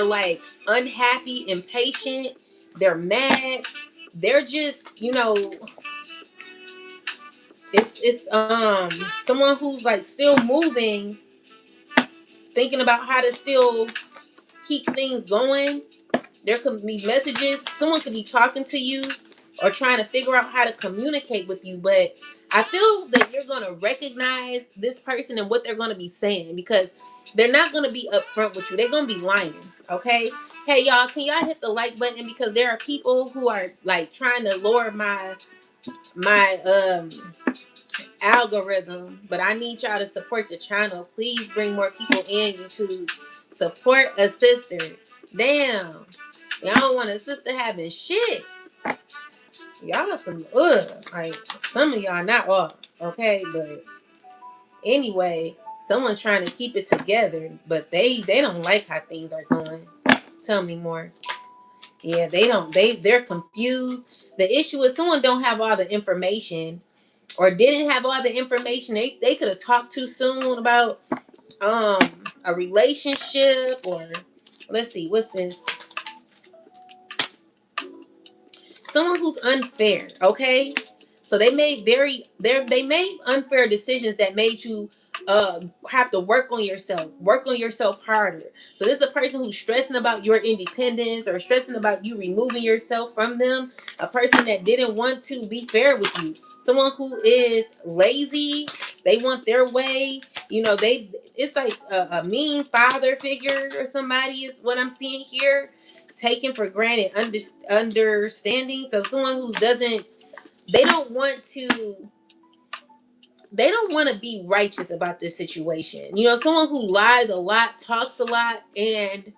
like unhappy, impatient, they're mad. They're just, it's someone who's like still moving, thinking about how to still keep things going. There could be messages. Someone could be talking to you or trying to figure out how to communicate with you. But I feel that you're going to recognize this person and what they're going to be saying, because they're not going to be upfront with you. They're going to be lying. Okay. Hey, y'all, can y'all hit the like button? Because there are people who are like trying to lower my algorithm, but I need y'all to support the channel. Please bring more people in YouTube. Support a sister. Damn. Y'all don't want a sister having shit. Y'all some like some of y'all not all, okay, but anyway, someone's trying to keep it together, but they don't like how things are going. Tell me more. Yeah, they're confused. The issue is someone don't have all the information or didn't have all the information. They could have talked too soon about a relationship, or let's see, what's this? Someone who's unfair, okay? So they made unfair decisions that made you have to work on yourself harder. So this is a person who's stressing about your independence or stressing about you removing yourself from them. A person that didn't want to be fair with you. Someone who is lazy, they want their way. You know, it's like a mean father figure or somebody is what I'm seeing here, taken for granted understanding. So someone who doesn't, they don't want to they don't want to be righteous about this situation. You know, someone who lies a lot, talks a lot, and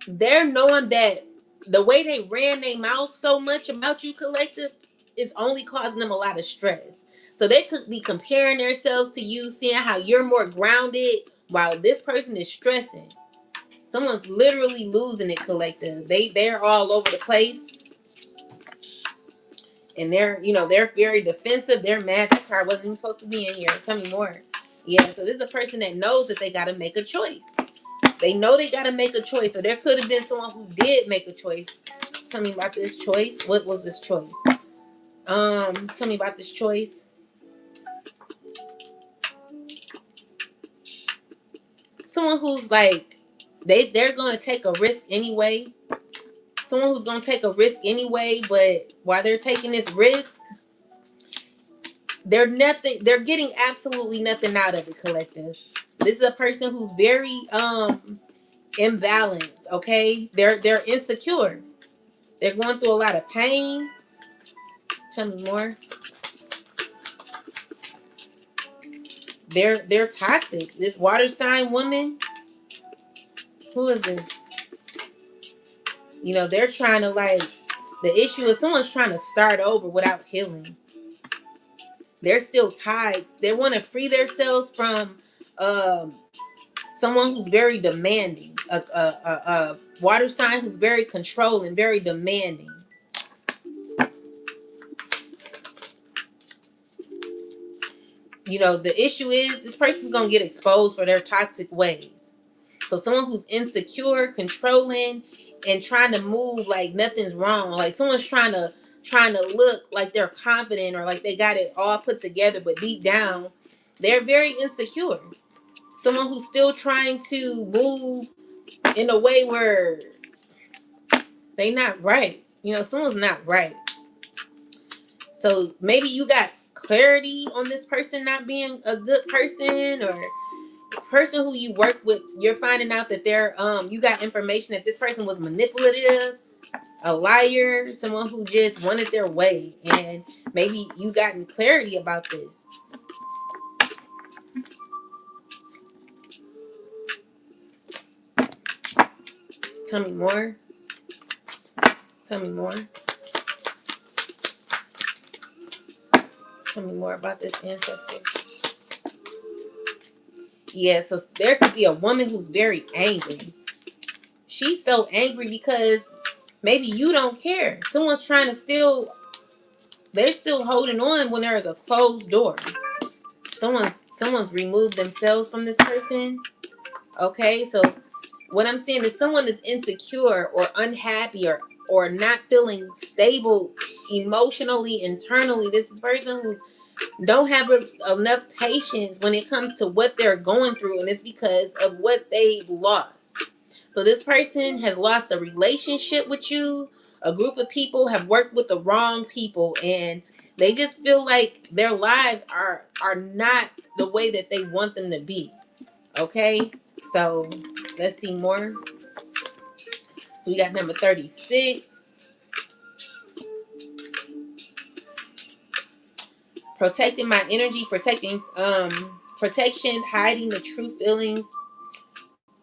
they're knowing that the way they ran their mouth so much about you, collective, is only causing them a lot of stress. So they could be comparing themselves to you, seeing how you're more grounded while this person is stressing. Someone's literally losing it, collective. They're all over the place, and they're very defensive. They're mad that card wasn't even supposed to be in here. Tell me more. Yeah, so this is a person that knows that they got to make a choice. They know they got to make a choice. So there could have been someone who did make a choice. Tell me about this choice. What was this choice? Tell me about this choice. Someone who's like they're gonna take a risk anyway. Someone who's gonna take a risk anyway, but while they're taking this risk, they're getting absolutely nothing out of it, collective. This is a person who's very imbalanced, okay? They're insecure. They're going through a lot of pain. Tell me more. They're toxic. This water sign woman, who is this? You know, they're trying to like, the issue is someone's trying to start over without healing. They're still tied. They want to free themselves from um someone who's very demanding. A water sign who's very controlling, very demanding. You know, the issue is this person's gonna get exposed for their toxic ways. So someone who's insecure, controlling, and trying to move like nothing's wrong. Like someone's trying to look like they're confident or like they got it all put together, but deep down, they're very insecure. Someone who's still trying to move in a way where they not right. You know, someone's not right. So maybe you got clarity on this person not being a good person, or person who you work with, you're finding out that they're you got information that this person was manipulative, a liar, someone who just wanted their way, and maybe you gotten clarity about this. Tell me more. Tell me more. Tell me more about this ancestor. Yeah, so there could be a woman who's very angry. She's so angry because maybe you don't care. Someone's trying to they're still holding on when there is a closed door. Someone's removed themselves from this person. Okay, so what I'm saying is someone is insecure or unhappy or not feeling stable emotionally, internally. This is a person who's don't have enough patience when it comes to what they're going through, and it's because of what they've lost. So this person has lost a relationship with you. A group of people have worked with the wrong people, and they just feel like their lives are not the way that they want them to be. Okay, so let's see more. So we got number 36. Protecting my energy, protection, hiding the true feelings,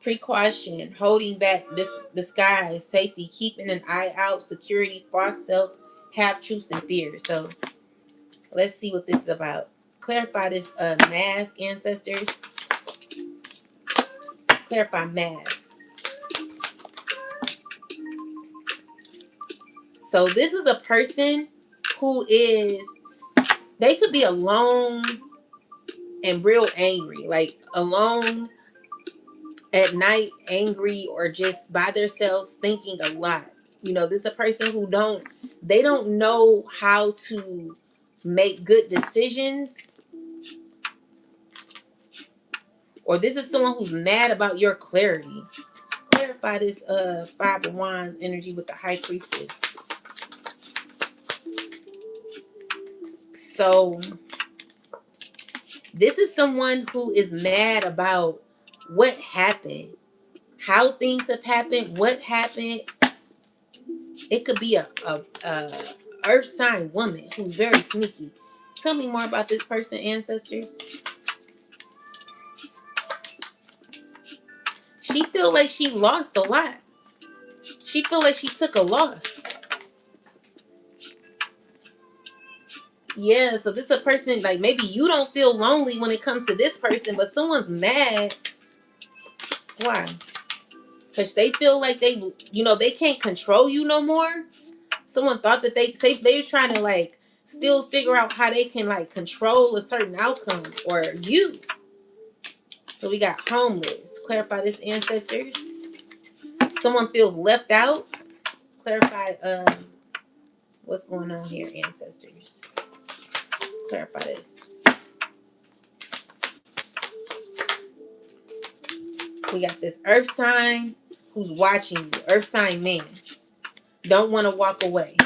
precaution, holding back this disguise, safety, keeping an eye out, security, false self, half truths and fears. So let's see what this is about. Clarify this mask, ancestors. Clarify mask. So this is a person who is, they could be alone and real angry, like alone at night, angry, or just by themselves thinking a lot. You know, this is a person who they don't know how to make good decisions, or this is someone who's mad about your clarity. Clarify this Five of Wands energy with the High Priestess. So this is someone who is mad about what happened, how things have happened, what happened. It could be a earth sign woman who's very sneaky. Tell me more about this person, ancestors. She feel like she lost a lot. She feel like she took a loss. Yeah, so this is a person, like maybe you don't feel lonely when it comes to this person, but someone's mad. Why? Because they feel like they can't control you no more. Someone thought that they're trying to like still figure out how they can like control a certain outcome or you. So we got homeless. Clarify this, ancestors. Someone feels left out. Clarify what's going on here, ancestors. Clarify this. We got this earth sign who's watching you. Earth sign man. Don't want to walk away.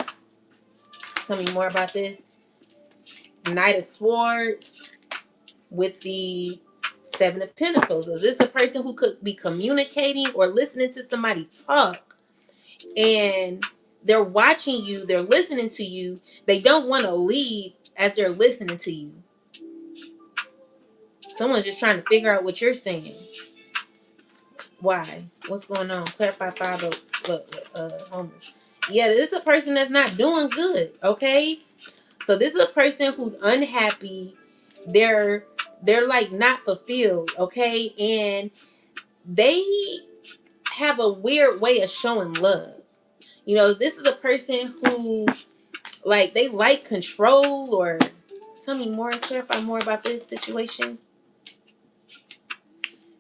Tell me more about this. Knight of Swords with the Seven of Pentacles. Is this a person who could be communicating or listening to somebody talk, and they're watching you, they're listening to you, they don't want to leave as they're listening to you. Someone's just trying to figure out what you're saying. Why? What's going on? Clarify Five of homeless. Yeah, this is a person that's not doing good, okay? So this is a person who's unhappy. They're like not fulfilled, okay? And they have a weird way of showing love. You know, this is a person who like they like control, or tell me more, clarify more about this situation.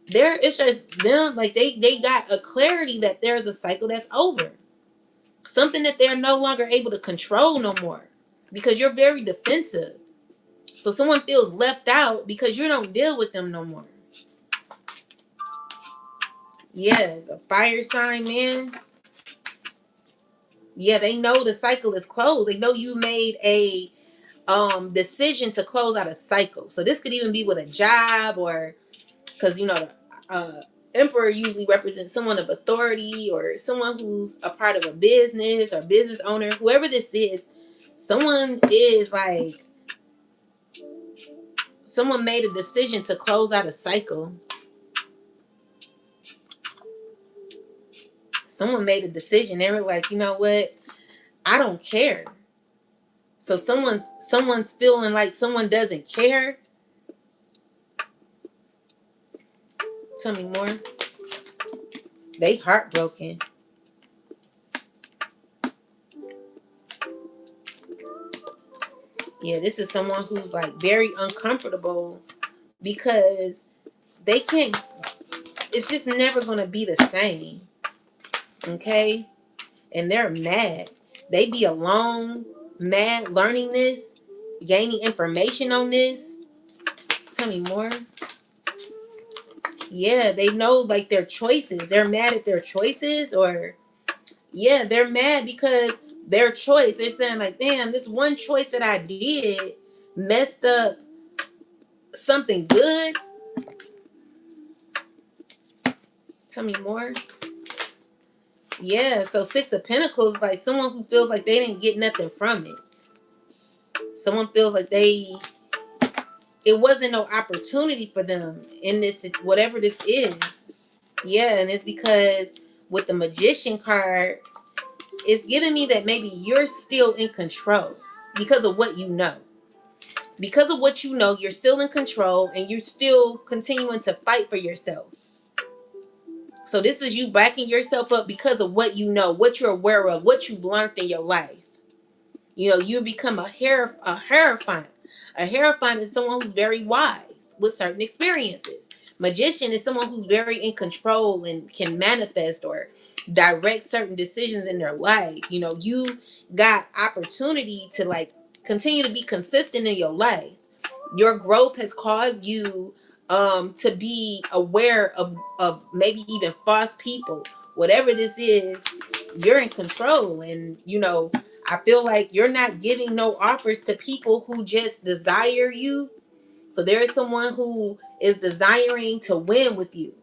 It's just them, like they got a clarity that there's a cycle that's over. Something that they're no longer able to control no more. Because you're very defensive. So someone feels left out because you don't deal with them no more. Yes, a fire sign, man. Yeah, they know the cycle is closed. They know you made a decision to close out a cycle. So this could even be with a job, or because the emperor usually represents someone of authority or someone who's a part of a business or business owner. Whoever this is, someone is like, someone made a decision to close out a cycle. Someone made a decision. They were like, you know what? I don't care. So someone's feeling like someone doesn't care. Tell me more. They heartbroken. Yeah, this is someone who's like very uncomfortable because they can't, it's just never going to be the same. Okay? And they're mad. They be alone, mad, learning this, gaining information on this. Tell me more. Yeah, they know like their choices. They're mad at their choices, or yeah, they're mad because their choice. They're saying like, damn, this one choice that I did messed up something good. Tell me more. Yeah, so Six of Pentacles, like someone who feels like they didn't get nothing from it. Someone feels like it wasn't no opportunity for them in this, whatever this is. Yeah, and it's because with the Magician card, it's giving me that maybe you're still in control because of what you know. Because of what you know, you're still in control and you're still continuing to fight for yourself. So this is you backing yourself up because of what you know, what you're aware of, what you've learned in your life. You know, you become a hierophant. A hierophant is someone who's very wise with certain experiences. Magician is someone who's very in control and can manifest or direct certain decisions in their life. You know, you got opportunity to like continue to be consistent in your life. Your growth has caused you to be aware of maybe even false people. Whatever this is, you're in control. And you know, I feel like you're not giving no offers to people who just desire you. So there is someone who is desiring to win with you.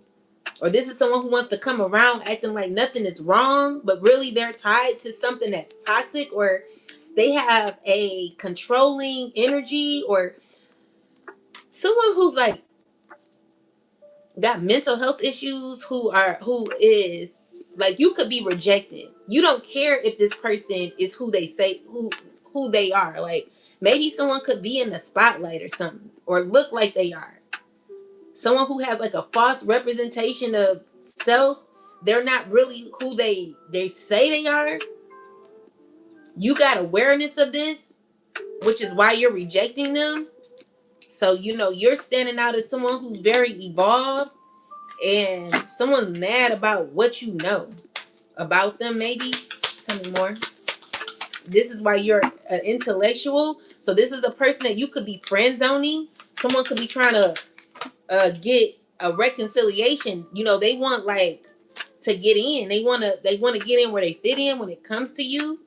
Or this is someone who wants to come around acting like nothing is wrong, but really they're tied to something that's toxic, or they have a controlling energy, or someone who's like got mental health issues, who is like, you could be rejected. You don't care if this person is who they say who they are. Like maybe someone could be in the spotlight or something, or look like they are. Someone who has like a false representation of self. They're not really who they say they are. You got awareness of this, which is why you're rejecting them. So you know you're standing out as someone who's very evolved, and someone's mad about what you know about them. Maybe tell me more. This is why you're an intellectual. So this is a person that you could be friend zoning. Someone could be trying to get a reconciliation. You know, they want like to get in. They want to get in where they fit in when it comes to you.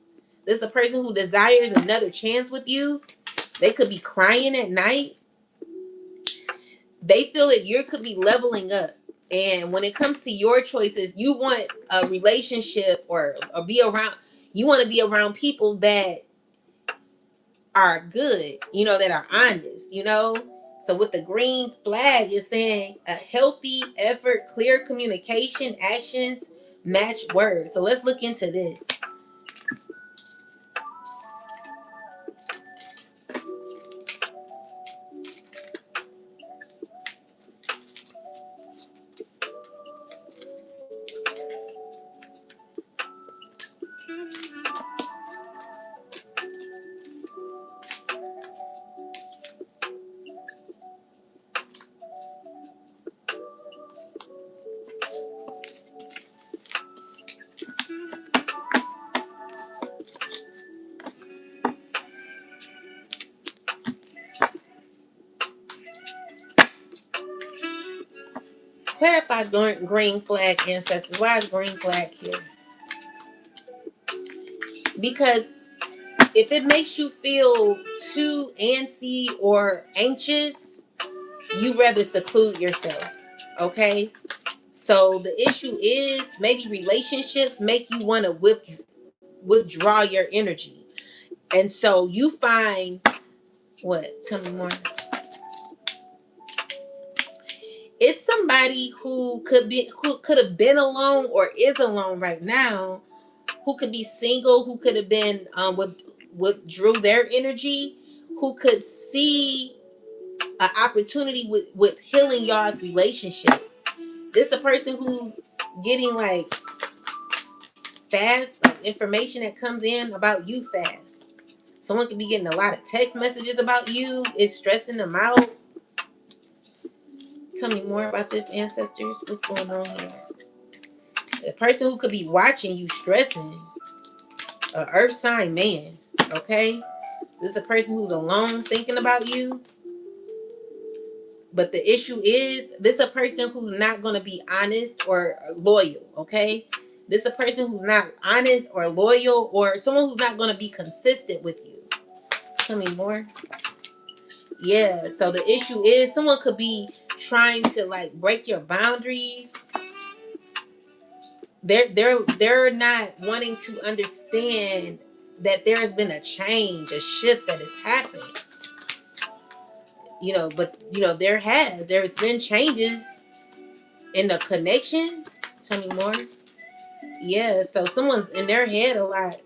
This is a person who desires another chance with you. They could be crying at night. They feel that you could be leveling up. And when it comes to your choices, you want a relationship, or be around, you want to be around people that are good, you know, that are honest, you know. So with the green flag, it's saying a healthy effort, clear communication, actions match words. So let's look into this. Clarify green flag ancestors. Why is green flag here? Because if it makes you feel too antsy or anxious, you rather seclude yourself. Okay? So the issue is maybe relationships make you want to withdraw your energy. And so you find what? Tell me more. It's somebody who could have been alone or is alone right now, who could be single, who could have been withdrew their energy, who could see an opportunity with healing y'all's relationship. This is a person who's getting like fast, like information that comes in about you fast. Someone could be getting a lot of text messages about you. It's stressing them out. Tell me more about this, ancestors. What's going on here? The person who could be watching you stressing, a earth sign man, okay? This is a person who's alone thinking about you. But the issue is, this is a person who's not going to be honest or loyal, okay? This is a person who's not honest or loyal, or someone who's not going to be consistent with you. Tell me more. Yeah, so the issue is someone could be trying to like break your boundaries. They're not wanting to understand that there has been a change, a shift that has happened. You know, but you know, there's been changes in the connection. Tell me more. Yeah, so someone's in their head a lot.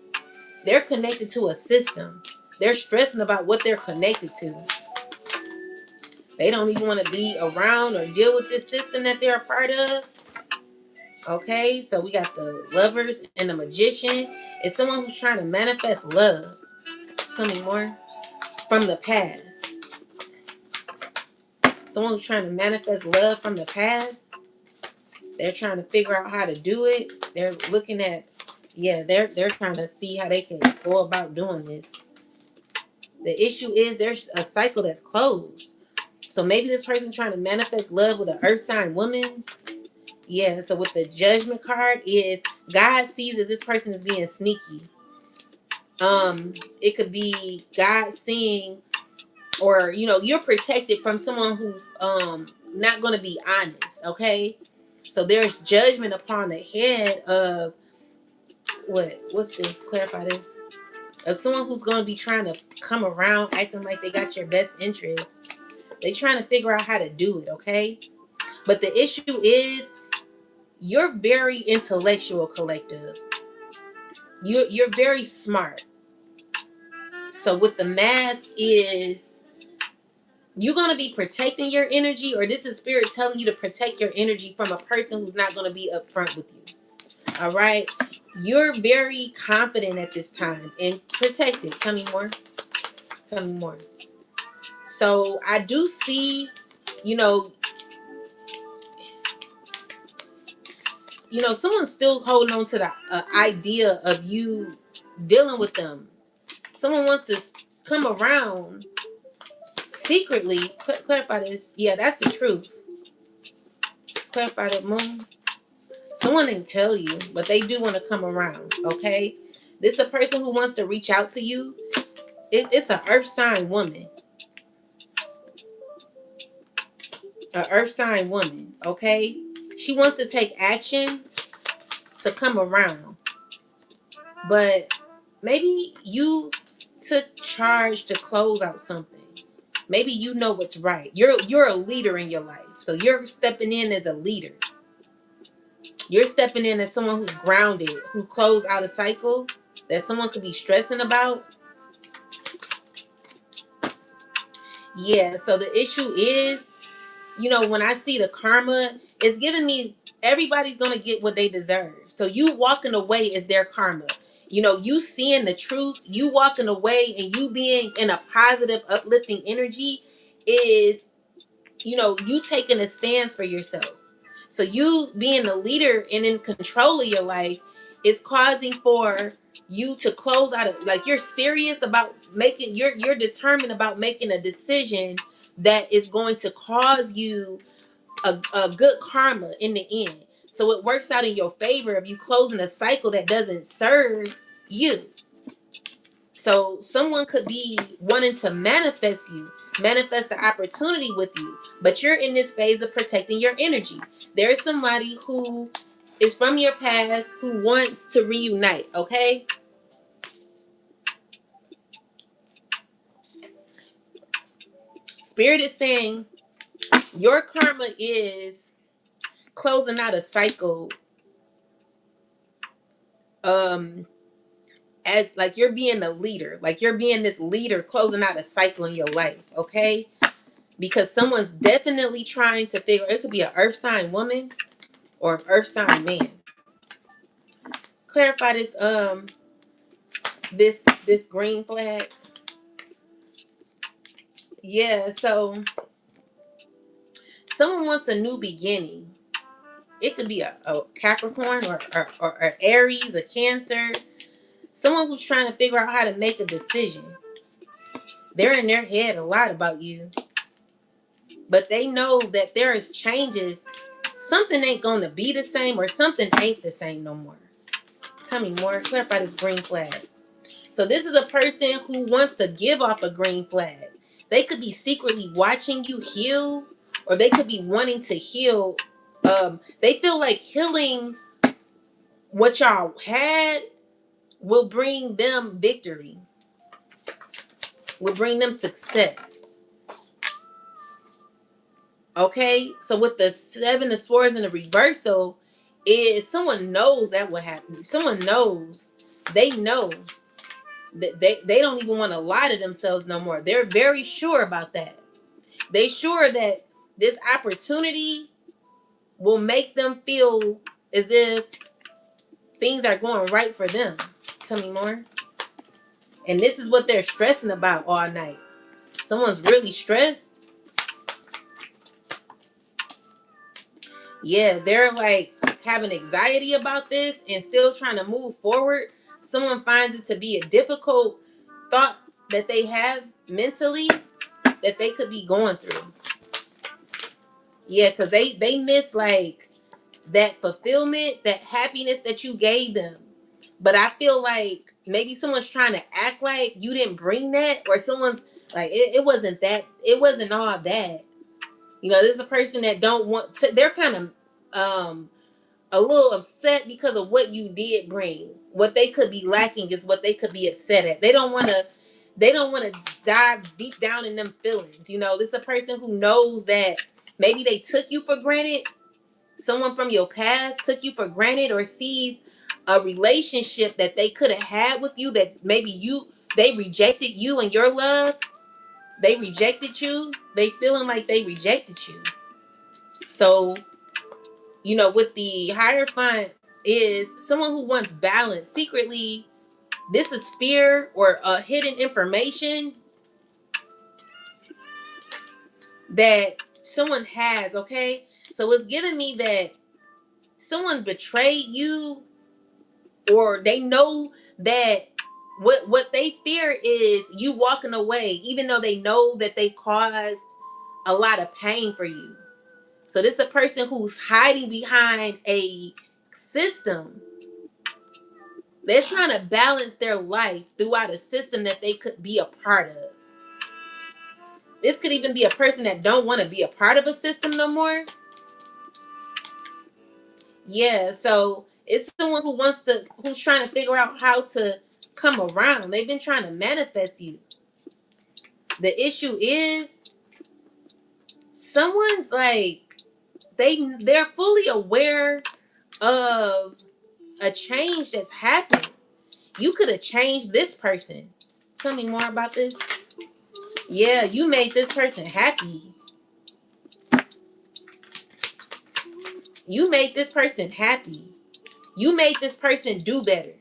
They're connected to a system. They're stressing about what they're connected to. They don't even want to be around or deal with this system that they're a part of. Okay, so we got the Lovers and the Magician. It's someone who's trying to manifest love. Tell me more. From the past. Someone who's trying to manifest love from the past. They're trying to figure out how to do it. They're looking at, yeah, they're trying to see how they can go about doing this. The issue is there's a cycle that's closed. So maybe this person trying to manifest love with an earth sign woman. Yeah, so with the Judgment card is God sees as this person is being sneaky. It could be God seeing, or you're protected from someone who's not going to be honest. Okay, so there's judgment upon the head of what's this? Clarify this. Of someone who's going to be trying to come around acting like they got your best interest. They trying to figure out how to do it. Okay, but the issue is you're very intellectual, collective. You're very smart. So what the mask is, you're going to be protecting your energy, or this is spirit telling you to protect your energy from a person who's not going to be upfront with you. All right. You're very confident at this time and protected. Tell me more. Tell me more. So I do see, you know, someone's still holding on to the idea of you dealing with them. Someone wants to come around secretly. Clarify this. Yeah, that's the truth. Clarify that, moon. Someone didn't tell you, but they do want to come around. Okay, this is a person who wants to reach out to you. It's an earth sign woman. An earth sign woman. Okay, she wants to take action to come around, but maybe you took charge to close out something. Maybe you know what's right. You're a leader in your life, so you're stepping in as a leader. You're stepping in as someone who's grounded, who closed out a cycle that someone could be stressing about. Yeah, so the issue is, when I see the karma, it's giving me everybody's going to get what they deserve. So you walking away is their karma. You seeing the truth, you walking away and you being in a positive, uplifting energy is, you taking a stance for yourself. So you being the leader and in control of your life is causing for you to close out of, like, you're serious about making, you're determined about making a decision that is going to cause you a good karma in the end. So it works out in your favor of you closing a cycle that doesn't serve you. So someone could be wanting to manifest the opportunity with you, but you're in this phase of protecting your energy. There's somebody who is from your past who wants to reunite, okay? Spirit is saying your karma is closing out a cycle, as like you're being a leader, like you're being this leader closing out a cycle in your life, okay? Because someone's definitely trying to figure, it could be an earth sign woman or an earth sign man. Clarify this green flag. Yeah, so someone wants a new beginning. It could be a Capricorn or Aries, a Cancer. Someone who's trying to figure out how to make a decision. They're in their head a lot about you, but they know that there is changes. Something ain't going to be the same, or something ain't the same no more. Tell me more. Clarify this green flag. So this is a person who wants to give off a green flag. They could be secretly watching you heal, or they could be wanting to heal. They feel like healing what y'all had will bring them victory, will bring them success. Okay, so with the 7 of swords in the reversal, is someone knows that what happened. Someone knows. They know that they don't even want to lie to themselves no more. They're very sure about that. They sure that this opportunity will make them feel as if things are going right for them. Tell me more. And this is what they're stressing about all night. Someone's really stressed. Yeah, they're like having anxiety about this and still trying to move forward. Someone finds it to be a difficult thought that they have mentally that they could be going through. Yeah, because they miss like that fulfillment, that happiness that you gave them. But I feel like maybe someone's trying to act like you didn't bring that, or someone's like it wasn't that, it wasn't all that. You know, there's a person that don't want to, they're kind of a little upset because of what you did bring. What they could be lacking is what they could be upset at. They don't want to dive deep down in them feelings. You know, this is a person who knows that maybe they took you for granted. Someone from your past took you for granted, or sees a relationship that they could have had with you that maybe they rejected you and your love. They rejected you. They feeling like they rejected you. So, you know, with the Hierophant is someone who wants balance. Secretly, this is fear or hidden information that someone has, okay? So it's giving me that someone betrayed you, or they know that what they fear is you walking away, even though they know that they caused a lot of pain for you. So this is a person who's hiding behind a system. They're trying to balance their life throughout a system that they could be a part of. This could even be a person that don't want to be a part of a system no more. Yeah, so it's someone who's trying to figure out how to come around. They've been trying to manifest you. The issue is someone's like they're fully aware of a change that's happened. You could have changed this person. Tell me more about this. Yeah, you made this person happy. You made this person happy. You made this person do better.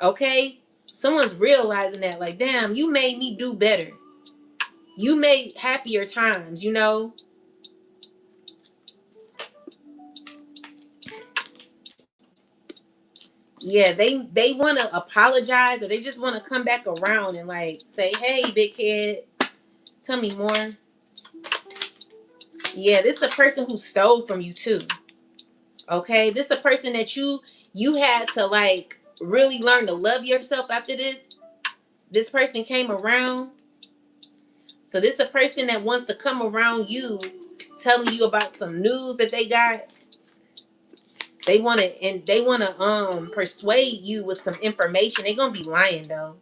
Okay? Someone's realizing that, like, damn, you made me do better. You made happier times, you know? Yeah, they want to apologize, or they just want to come back around and like say, hey, big head, tell me more. Yeah, this is a person who stole from you too. Okay? This is a person that you had to like really learn to love yourself after this. This person came around. So this is a person that wants to come around you, telling you about some news that they got. They want to persuade you with some information. They're gonna be lying though.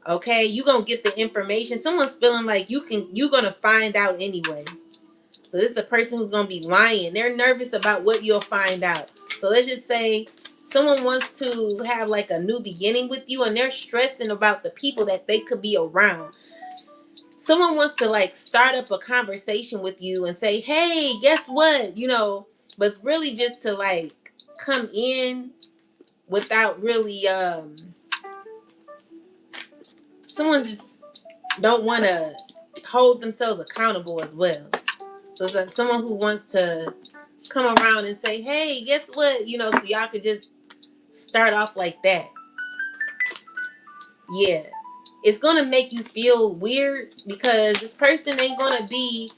Okay, you gonna get the information. Someone's feeling like you're gonna find out anyway. So this is a person who's gonna be lying. They're nervous about what you'll find out. So let's just say someone wants to have like a new beginning with you, and they're stressing about the people that they could be around. Someone wants to like start up a conversation with you and say, hey, guess what? You know, but it's really just to like come in without really someone just don't want to hold themselves accountable as well. So it's like someone who wants to come around and say, hey, guess what? You know, so y'all could just start off like that. Yeah. It's gonna make you feel weird because this person ain't gonna be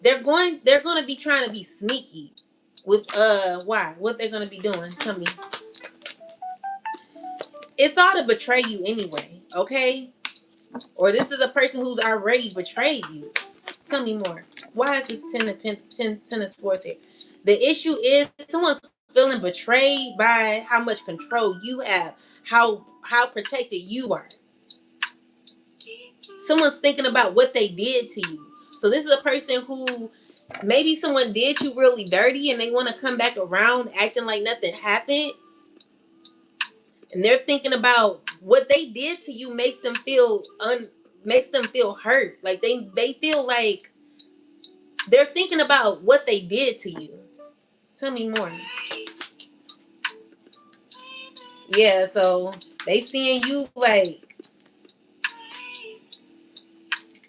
they're gonna be trying to be sneaky with why? What they're gonna be doing. Tell me. It's all to betray you anyway, okay? Or this is a person who's already betrayed you. Tell me more. Why is this ten of swords here? The issue is someone's feeling betrayed by how much control you have, how protected you are. Someone's thinking about what they did to you. So this is a person who Maybe someone did you really dirty and they want to come back around acting like nothing happened. And they're thinking about what they did to you makes them feel hurt. Like they feel like they're thinking about what they did to you. Tell me more. Yeah, so they seeing you like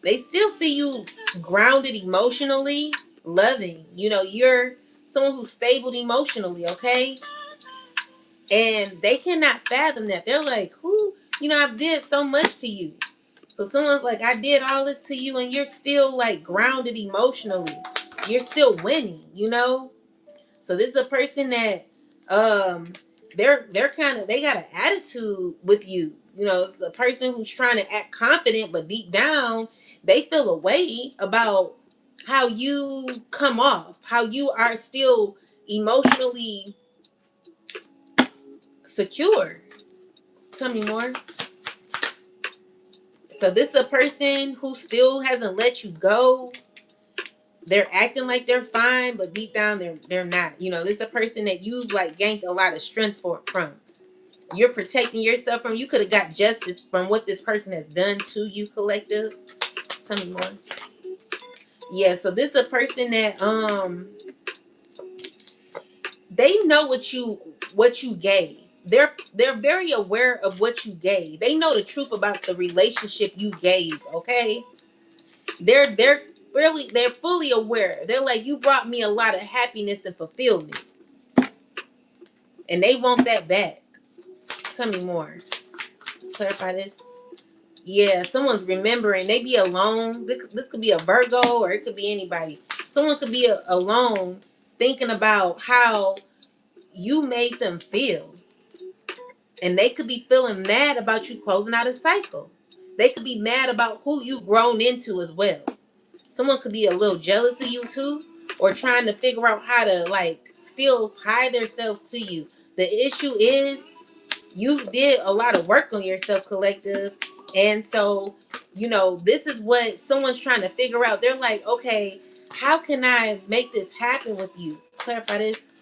they still see you grounded emotionally, loving. You know, you're someone who's stable emotionally, okay? And they cannot fathom that. They're like, who, I did so much to you. So someone's like, I did all this to you and you're still like grounded emotionally. You're still winning, So this is a person that they're kind of they got an attitude with you. It's a person who's trying to act confident, but deep down they feel a way about how you come off, how you are still emotionally secure. Tell me more. So this is a person who still hasn't let you go. They're acting like they're fine, but deep down they're not. This is a person that you've like gained a lot of strength from. You're protecting yourself from. You could have got justice from what this person has done to you, collective. Tell me more. Yeah, so this is a person that they know what you gave. They're very aware of what you gave. They know the truth about the relationship you gave, okay? They're fully aware. They're like, you brought me a lot of happiness and fulfillment. And they want that back. Tell me more. Clarify this. Yeah, someone's remembering. They be alone. This could be a Virgo or it could be anybody. Someone could be alone thinking about how you made them feel. And they could be feeling mad about you closing out a cycle. They could be mad about who you've grown into as well. Someone could be a little jealous of you too, or trying to figure out how to like still tie themselves to you. The issue is you did a lot of work on yourself, collective. And so, this is what someone's trying to figure out. They're like, okay, how can I make this happen with you? Clarify this.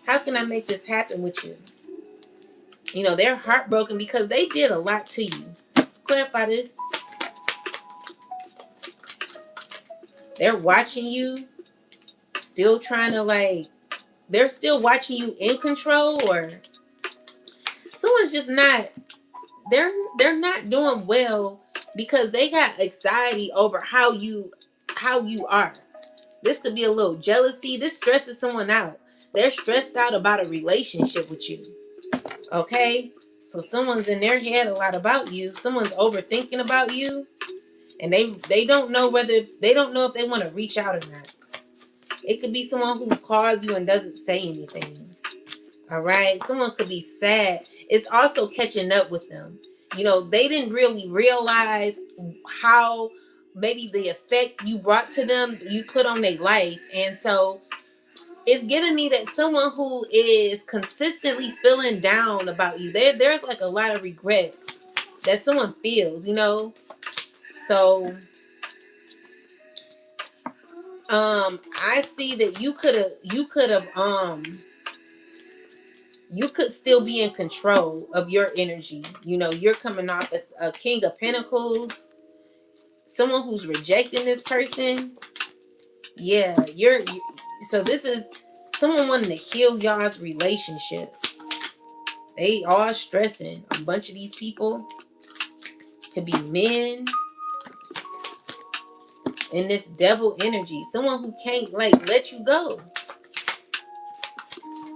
How can I make this happen with you? They're heartbroken because they did a lot to you. Clarify this. They're watching you, still trying to like, they're still watching you in control, or someone's just not, they're not doing well because they got anxiety over how you are. This could be a little jealousy. This stresses someone out. They're stressed out about a relationship with you. Okay? So someone's in their head a lot about you. Someone's overthinking about you. And they don't know if they want to reach out or not. It could be someone who calls you and doesn't say anything. All right? Someone could be sad. It's also catching up with them. They didn't really realize how maybe the effect you brought to them, you put on their life. And so it's giving me that someone who is consistently feeling down about you, there's like a lot of regret that someone feels, So I see that you could still be in control of your energy. You're coming off as a King of Pentacles, someone who's rejecting this person. Yeah, so this is someone wanting to heal y'all's relationship. They all stressing. A bunch of these people could be men in this devil energy. Someone who can't like let you go.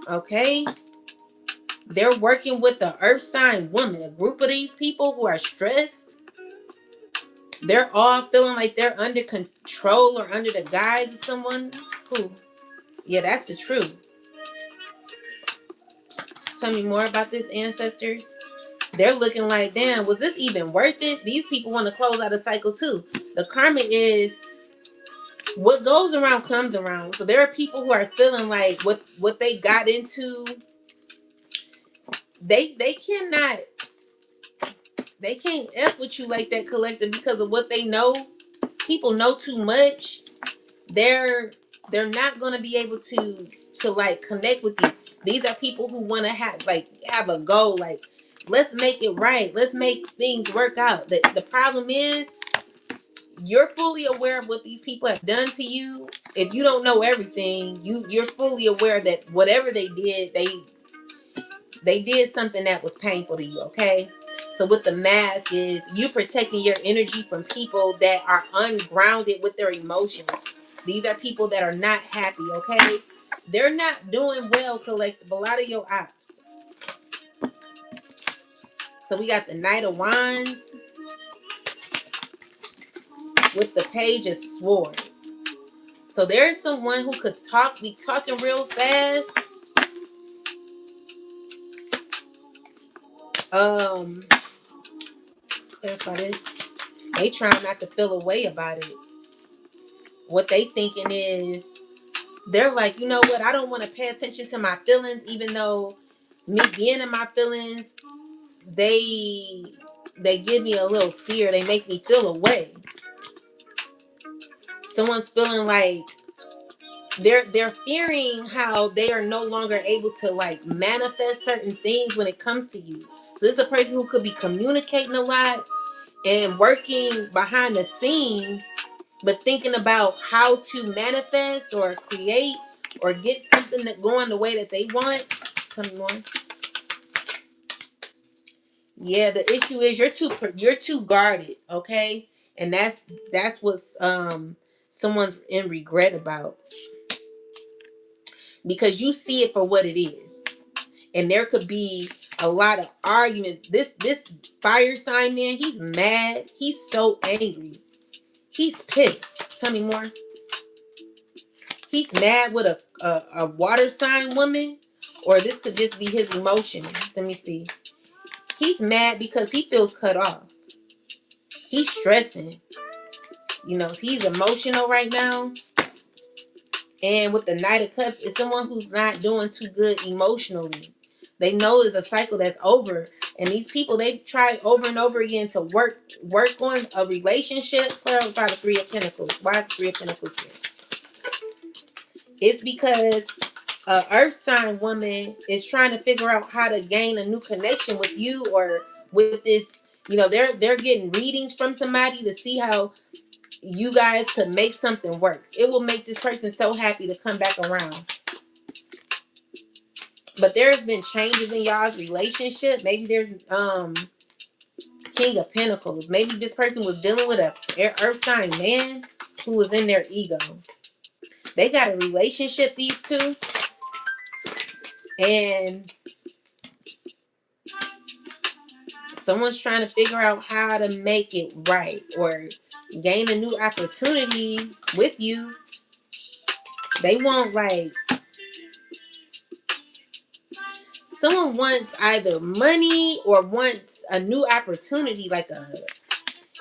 Okay? They're working with the earth sign woman. A group of these people who are stressed. They're all feeling like they're under control or under the guise of someone. Who? Yeah, that's the truth. Tell me more about this, ancestors. They're looking like, damn, was this even worth it? These people want to close out a cycle too. The karmic is what goes around comes around. So there are people who are feeling like what they got into, they can't F with you like that, collective, because of what they know. People know too much. they're not going to be able to like connect with you. These are people who want to have a goal, like, let's make it right, let's make things work out. The problem is, you're fully aware of what these people have done to you. If you don't know everything, you're fully aware that whatever they did, they did something that was painful to you, okay? So what the mask is, you protecting your energy from people that are ungrounded with their emotions. These are people that are not happy, okay? They're not doing well, collective. A lot of your ops. So we got the Knight of Wands with the Page of Swords. So there is someone who could be talking real fast. Clarify this. They trying not to feel a way about it. What they thinking is, they're like, you know what? I don't want to pay attention to my feelings, even though me being in my feelings, they give me a little fear. They make me feel a way. Someone's feeling like they're fearing how they are no longer able to like manifest certain things when it comes to you. So it's a person who could be communicating a lot and working behind the scenes, but thinking about how to manifest or create or get something that going the way that they want. Tell me more. Yeah, the issue is you're too guarded, okay? And that's what's someone's in regret about, because you see it for what it is. And there could be a lot of argument. This fire sign man, he's mad. He's so angry. He's pissed. Tell me more. He's mad with a water sign woman, or this could just be his emotion. Let me see. He's mad because he feels cut off. He's stressing. You know, he's emotional right now. And with the Knight of Cups, it's someone who's not doing too good emotionally. They know it's a cycle that's over. And these people, they've tried over and over again to work on a relationship. Clarify the Three of Pentacles. Why is the Three of Pentacles here? It's because a earth sign woman is trying to figure out how to gain a new connection with you, or with this, you know, they're getting readings from somebody to see how you guys could make something work. It will make this person so happy to come back around. But there's been changes in y'all's relationship. Maybe there's King of Pentacles. Maybe this person was dealing with a earth sign man who was in their ego. They got a relationship, these two, and someone's trying to figure out how to make it right or gain a new opportunity with you. They want, like, someone wants either money or wants a new opportunity.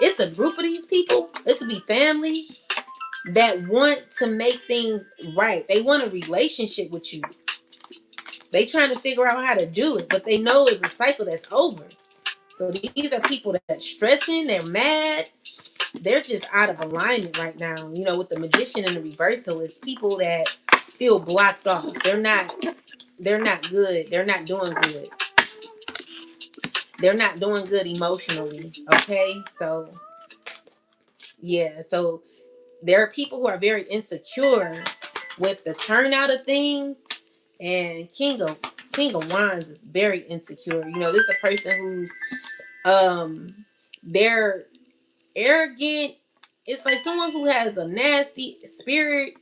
It's a group of these people. It could be family that want to make things right. They want a relationship with you. They trying to figure out how to do it, but they know it's a cycle that's over. So these are people that's stressing. They're mad. They're just out of alignment right now. You know, with the Magician and the reversal, it's people that feel blocked off. They're not good. They're not doing good. They're not doing good emotionally. Okay. So yeah. So there are people who are very insecure with the turnout of things. And King of Wands is very insecure. You know, this is a person who's they're arrogant. It's like someone who has a nasty spirit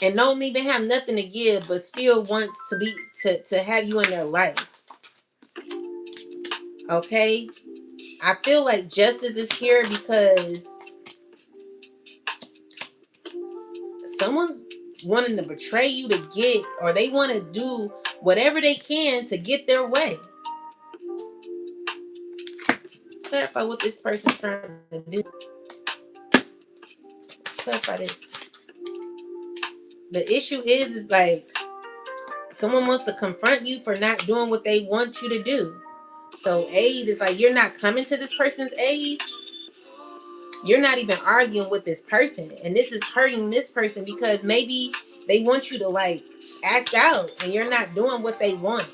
and don't even have nothing to give, but still wants to have you in their life. Okay? I feel like justice is here because someone's wanting to betray you to get, or they want to do whatever they can to get their way. Clarify what this person's trying to do. Clarify this. The issue is like someone wants to confront you for not doing what they want you to do. So aid is like you're not coming to this person's aid. You're not even arguing with this person, and this is hurting this person because maybe they want you to like act out and you're not doing what they want.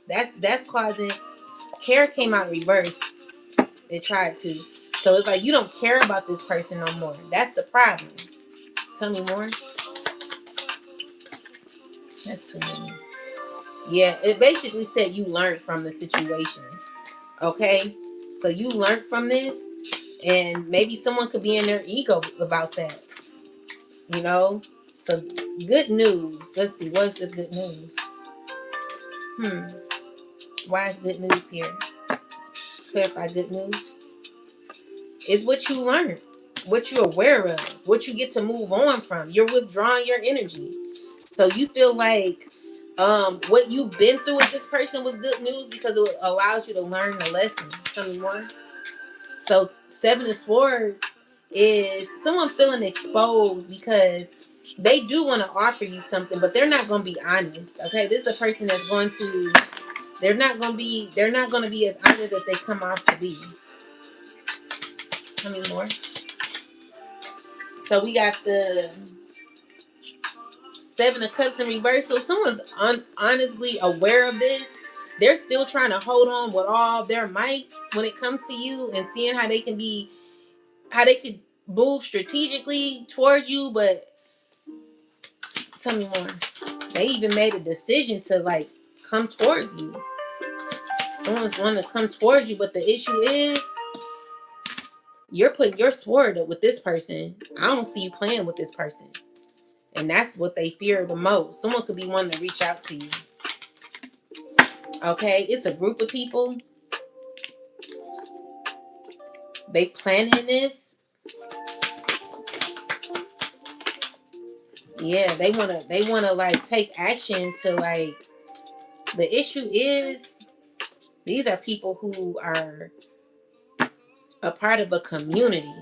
That's causing. Care came out reverse. It tried to. So it's like you don't care about this person no more. That's the problem. Tell me more. That's too many. Yeah, it basically said you learned from the situation. Okay? So you learned from this, and maybe someone could be in their ego about that. You know? So good news. Let's see, what's this good news? Why is good news here? Clarify good news. It's what you learned, what you're aware of, what you get to move on from. You're withdrawing your energy. So you feel like what you've been through with this person was good news because it allows you to learn the lesson. Tell me more. So Seven of Swords is someone feeling exposed because they do want to offer you something, but they're not going to be honest. Okay, this is a person that's going to. They're not going to be as honest as they come off to be. Tell me more. So we got the Seven of Cups in reversal. Someone's honestly aware of this. They're still trying to hold on with all their might when it comes to you and seeing how they could move strategically towards you. But tell me more. They even made a decision to like come towards you. Someone's wanting to come towards you, but the issue is you're putting your sword up with this person. I don't see you playing with this person. And that's what they fear the most. Someone could be wanting to reach out to you. Okay, it's a group of people. They planning this. Yeah, they wanna like take action to like. The issue is these are people who are a part of a community.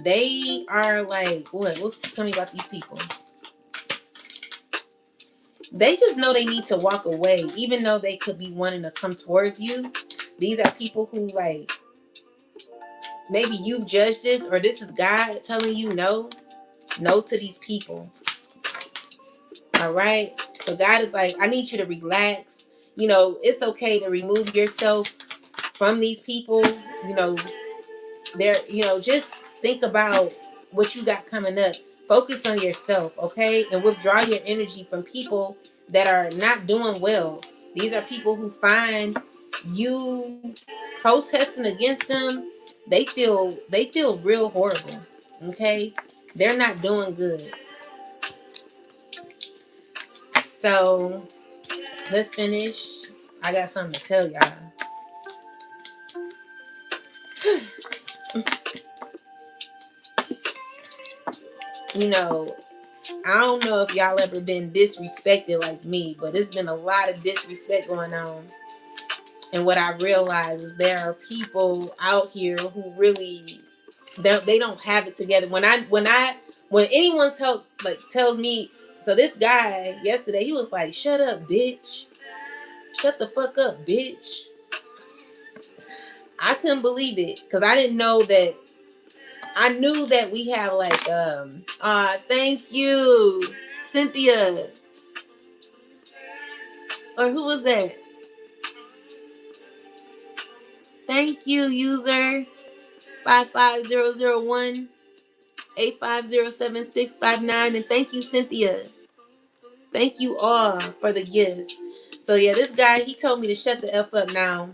They are like what? Tell me about these people. They just know they need to walk away, even though they could be wanting to come towards you. These are people who like maybe you've judged this, or this is God telling you no to these people. All right. So God is like, I need you to relax. You know, it's okay to remove yourself from these people. You know, just think about what you got coming up. Focus on yourself, okay? And withdraw your energy from people that are not doing well. These are people who find you protesting against them. They feel real horrible. Okay? They're not doing good. So let's finish. I got something to tell y'all. You know, I don't know if y'all ever been disrespected like me, but it's been a lot of disrespect going on. And what I realize is there are people out here who really they don't have it together. When anyone's help like tells me, so this guy yesterday he was like, "Shut up, bitch! Shut the fuck up, bitch!" I couldn't believe it because I didn't know that. I knew that we have like thank you, Cynthia. Or who was that? Thank you, user 55001 8507659, and thank you, Cynthia. Thank you all for the gifts. So yeah, this guy he told me to shut the F up now.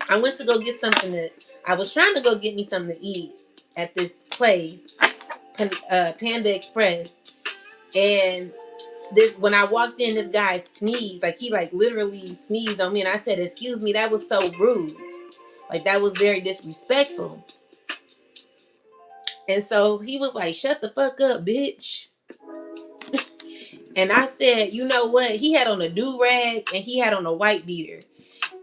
I went to go get something I was trying to go get me something to eat at this place, Panda Express, and when I walked in, this guy sneezed. Like he like literally sneezed on me, and I said, "Excuse me, that was so rude. Like that was very disrespectful." And so he was like, "Shut the fuck up, bitch." And I said, "You know what?" He had on a do-rag and he had on a white beater.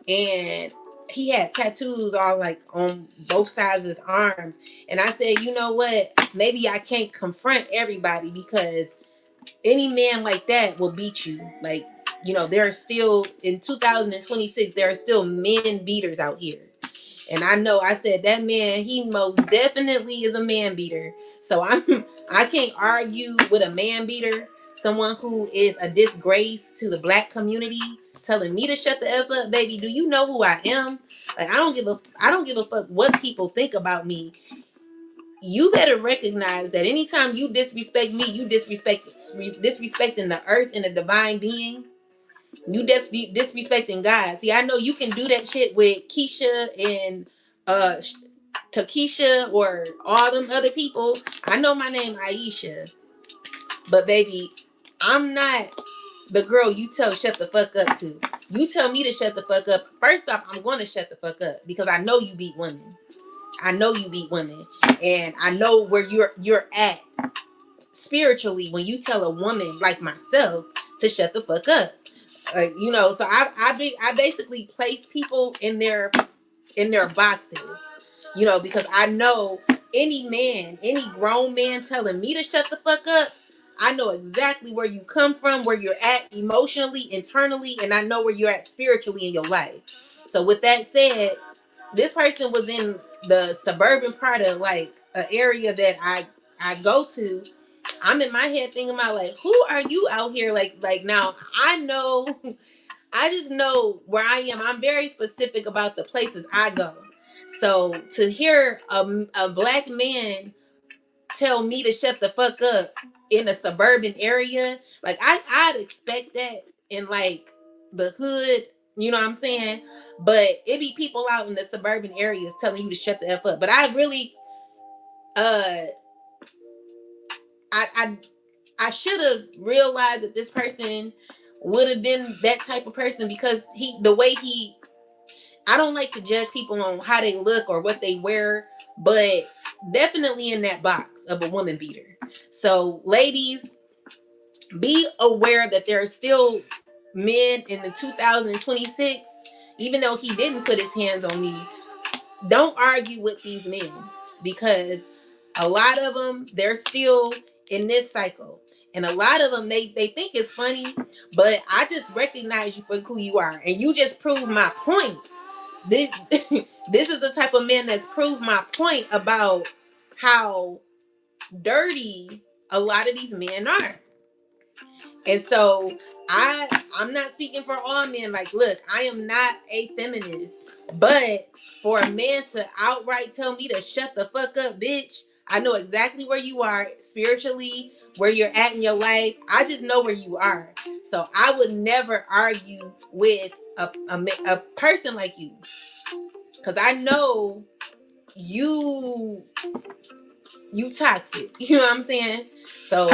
And he had tattoos all like on both sides of his arms. And I said, "You know what? Maybe I can't confront everybody because any man like that will beat you." Like, there are still, in 2026, there are still men beaters out here. And I know I said that man, he most definitely is a man beater. So I can't argue with a man beater, someone who is a disgrace to the black community, telling me to shut the F up, baby. Do you know who I am? Like I don't give a fuck what people think about me. You better recognize that anytime you disrespect me, you disrespecting the earth and the divine being. You disrespecting God. See, I know you can do that shit with Keisha and uh Takesha or all them other people. I know my name Aisha, but baby, I'm not the girl you tell shut the fuck up to. You tell me to shut the fuck up. First off, I'm going to shut the fuck up because I know you beat women. I know you beat women, and I know where you're at spiritually when you tell a woman like myself to shut the fuck up. So I basically place people in their boxes, because I know any grown man telling me to shut the fuck up, I know exactly where you come from, where you're at emotionally, internally, and I know where you're at spiritually in your life. So with that said, this person was in the suburban part of like an area that I go to. I'm in my head thinking about like, who are you out here? Like now I know, I just know where I am. I'm very specific about the places I go. So to hear a black man tell me to shut the fuck up in a suburban area, like I'd expect that in like the hood, you know what I'm saying? But it be people out in the suburban areas telling you to shut the F up. But I really uh I I should have realized that this person would have been that type of person because I don't like to judge people on how they look or what they wear, but definitely in that box of a woman beater. So ladies, be aware that there are still men in the 2026, even though he didn't put his hands on me. Don't argue with these men because a lot of them, they're still in this cycle. And a lot of them, they think it's funny, but I just recognize you for who you are. And you just proved my point. This, this is the type of man that's proved my point about how dirty a lot of these men are. And so I'm not speaking for all men. Like, look, I am not a feminist, but for a man to outright tell me to shut the fuck up, bitch, I know exactly where you are spiritually, where you're at in your life. I just know where you are. So I would never argue with a person like you, because I know you toxic. You know what I'm saying? So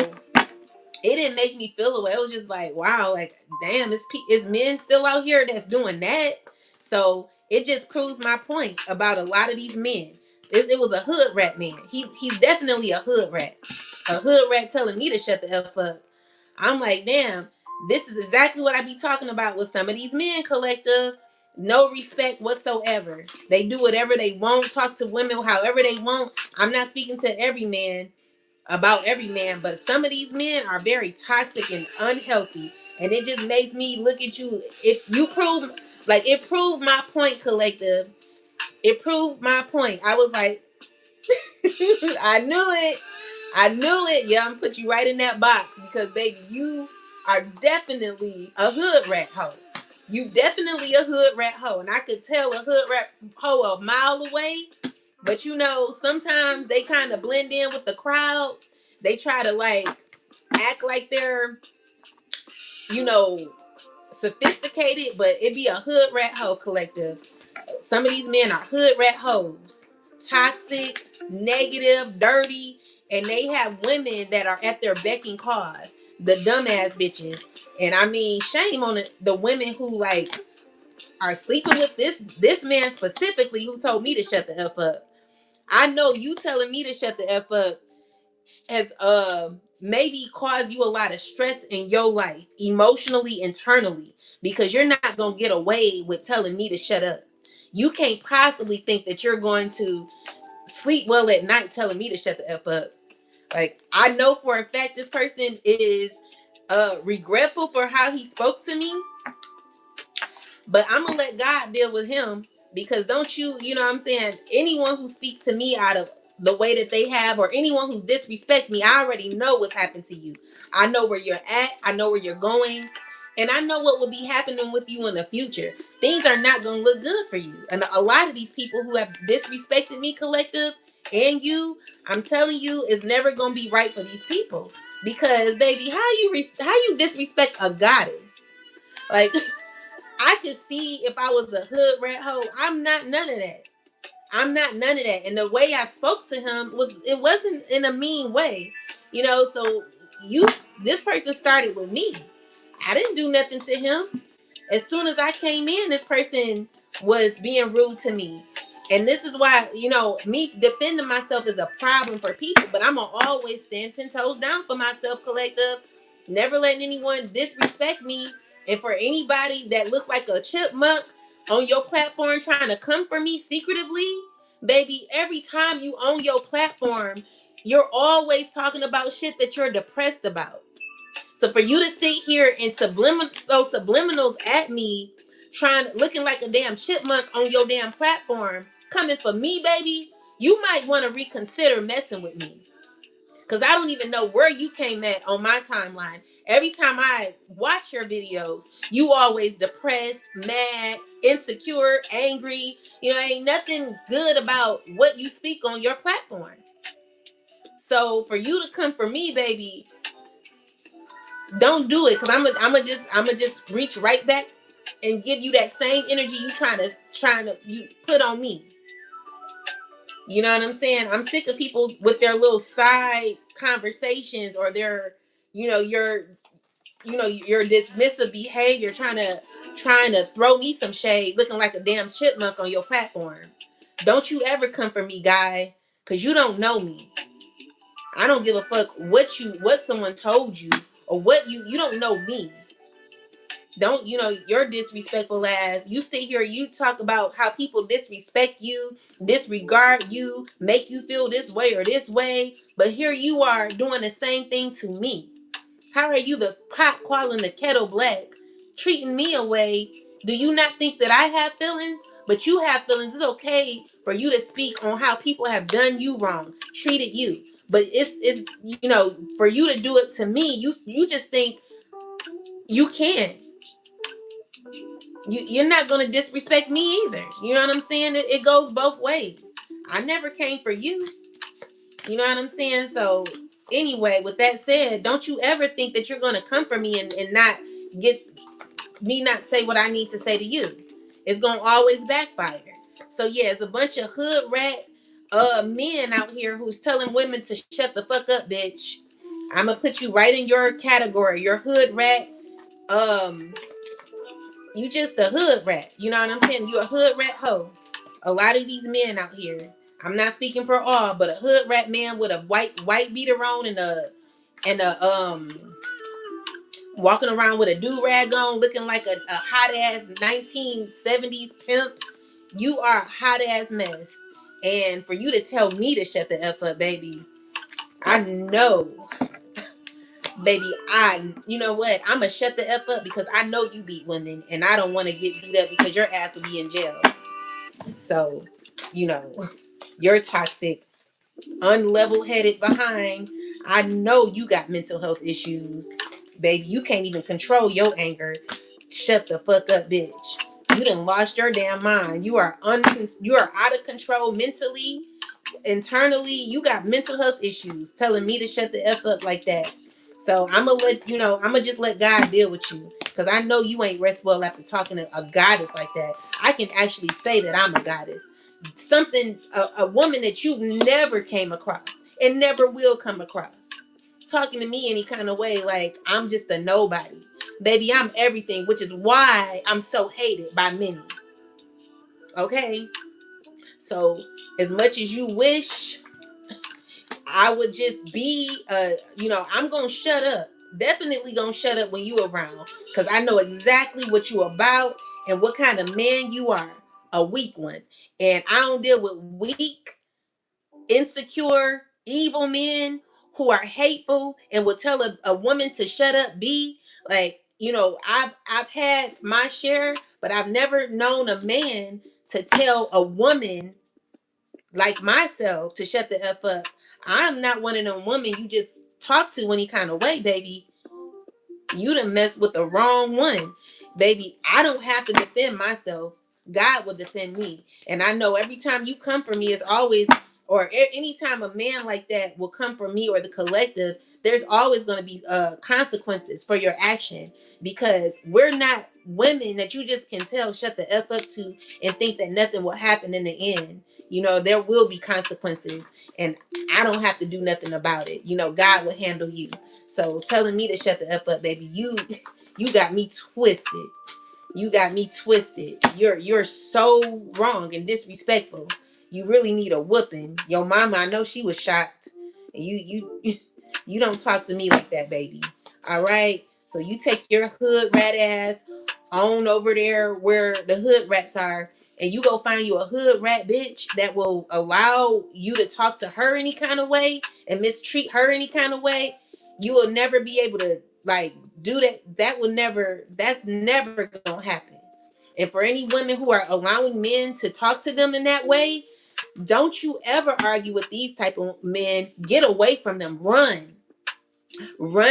it didn't make me feel away. It was just like, wow, like, damn, is men still out here that's doing that? So it just proves my point about a lot of these men. It was a hood rat man. He's definitely a hood rat. A hood rat telling me to shut the F up. I'm like, damn, this is exactly what I be talking about with some of these men, collective. No respect whatsoever. They do whatever they want, talk to women however they want. I'm not speaking to every man, about every man, but some of these men are very toxic and unhealthy, and it just makes me look at you. If you prove, like, it proved my point, collective. It proved my point. I was like, I knew it. I knew it. Yeah, I'm gonna put you right in that box because, baby, you are definitely a hood rat hoe. You definitely a hood rat hoe, and I could tell a hood rat hoe a mile away. But sometimes they kind of blend in with the crowd. They try to like act like they're, you know, sophisticated, but it be a hood rat hoe, collective. Some of these men are hood rat hoes. Toxic, negative, dirty, and they have women that are at their beck and cause. The dumbass bitches. And I mean, shame on the women who like are sleeping with this man specifically who told me to shut the F up. I know you telling me to shut the F up has maybe caused you a lot of stress in your life, emotionally, internally, because you're not gonna get away with telling me to shut up. You can't possibly think that you're going to sleep well at night telling me to shut the F up. Like, I know for a fact this person is regretful for how he spoke to me, but I'm gonna let God deal with him. Because don't you, you know what I'm saying? Anyone who speaks to me out of the way that they have, or anyone who's disrespect me, I already know what's happened to you. I know where you're at. I know where you're going. And I know what will be happening with you in the future. Things are not going to look good for you. And a lot of these people who have disrespected me, collective, and you, I'm telling you, it's never going to be right for these people. Because, baby, how you disrespect a goddess? Like, I could see if I was a hood rat hoe. I'm not none of that. I'm not none of that. And the way I spoke to him wasn't in a mean way. You know, so you this person started with me. I didn't do nothing to him. As soon as I came in, this person was being rude to me. And this is why, you know, me defending myself is a problem for people, but I'm gonna always stand 10 toes down for myself, collective. Never letting anyone disrespect me. And for anybody that look like a chipmunk on your platform trying to come for me secretively, baby, every time you own your platform, you're always talking about shit that you're depressed about. So for you to sit here and throw subliminals at me, looking like a damn chipmunk on your damn platform, coming for me, baby, you might want to reconsider messing with me. Cause I don't even know where you came at on my timeline. Every time I watch your videos, you always depressed, mad, insecure, angry. You know, ain't nothing good about what you speak on your platform. So for you to come for me, baby, don't do it, because I'm gonna just reach right back and give you that same energy you trying to you put on me. You know what I'm saying? I'm sick of people with their little side conversations, or their, you know, your dismissive behavior, trying to throw me some shade, looking like a damn chipmunk on your platform. Don't you ever come for me, guy, because you don't know me. I don't give a fuck what someone told you, or what you don't know me. Don't, you know, your disrespectful ass, you sit here, you talk about how people disrespect you, disregard you, make you feel this way or this way, but here you are doing the same thing to me. How are you the pot calling the kettle black, treating me away? Do you not think that I have feelings? But you have feelings. It's okay for you to speak on how people have done you wrong, treated you. But it's you know, for you to do it to me, you just think you can. You're not gonna disrespect me either. You know what I'm saying? It goes both ways. I never came for you. You know what I'm saying? So anyway, with that said, don't you ever think that you're gonna come for me and not get me not say what I need to say to you. It's gonna always backfire. So yeah, it's a bunch of hood rat men out here who's telling women to shut the fuck up, bitch. I'm gonna put you right in your category. You're hood rat. Um, you just a hood rat. You know what I'm saying? You a hood rat hoe. A lot of these men out here, I'm not speaking for all, but a hood rat man with a white beater on and walking around with a do-rag on, looking like a hot ass 1970s pimp. You are a hot ass mess. And for you to tell me to shut the F up, baby, I know, baby, you know what? I'm going to shut the F up because I know you beat women and I don't want to get beat up because your ass will be in jail. So, you know, you're toxic, unlevel-headed behind. I know you got mental health issues. Baby, you can't even control your anger. Shut the fuck up, bitch. You done lost your damn mind. You are out of control mentally, internally. You got mental health issues, telling me to shut the F up like that. So I'm gonna just let God deal with you. Cause I know you ain't rest well after talking to a goddess like that. I can actually say that I'm a goddess. Something, a woman that you never came across and never will come across. Talking to me any kind of way like I'm just a nobody. Baby, I'm everything, which is why I'm so hated by many. Okay? So, as much as you wish I would just be, I'm going to shut up. Definitely going to shut up when you around. Because I know exactly what you about and what kind of man you are. A weak one. And I don't deal with weak, insecure, evil men who are hateful and will tell a woman to shut up, be like, I've had my share, but I've never known a man to tell a woman like myself to shut the F up. I'm not one of them women you just talk to any kind of way, baby. You done messed with the wrong one. Baby, I don't have to defend myself. God will defend me. And I know every time you come for me, it's always, or anytime a man like that will come for me or the collective, there's always going to be consequences for your action, because we're not women that you just can tell shut the F up to and think that nothing will happen in the end. You know, there will be consequences, and I don't have to do nothing about it. You know, God will handle you. So telling me to shut the F up, baby, you got me twisted. You got me twisted. You're so wrong and disrespectful. You really need a whooping. Your mama, I know she was shocked. You don't talk to me like that, baby. All right. So you take your hood rat ass on over there where the hood rats are, and you go find you a hood rat bitch that will allow you to talk to her any kind of way and mistreat her any kind of way. You will never be able to like do that. That's never gonna happen. And for any women who are allowing men to talk to them in that way, don't you ever argue with these type of men. Get away from them. Run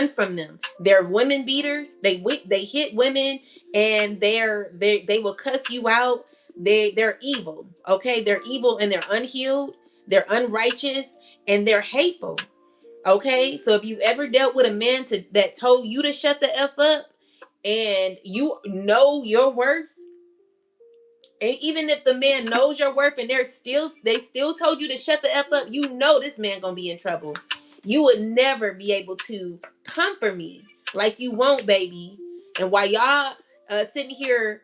from them. They're women beaters. They hit women, and they will cuss you out. They're evil. Okay, they're evil, and they're unhealed. They're unrighteous, and they're hateful. Okay, so if you've ever dealt with a man that told you to shut the F up, and you know your worth, and even if the man knows your worth and they still told you to shut the F up, you know this man gonna be in trouble. You would never be able to comfort me like you won't, baby. And while y'all sitting here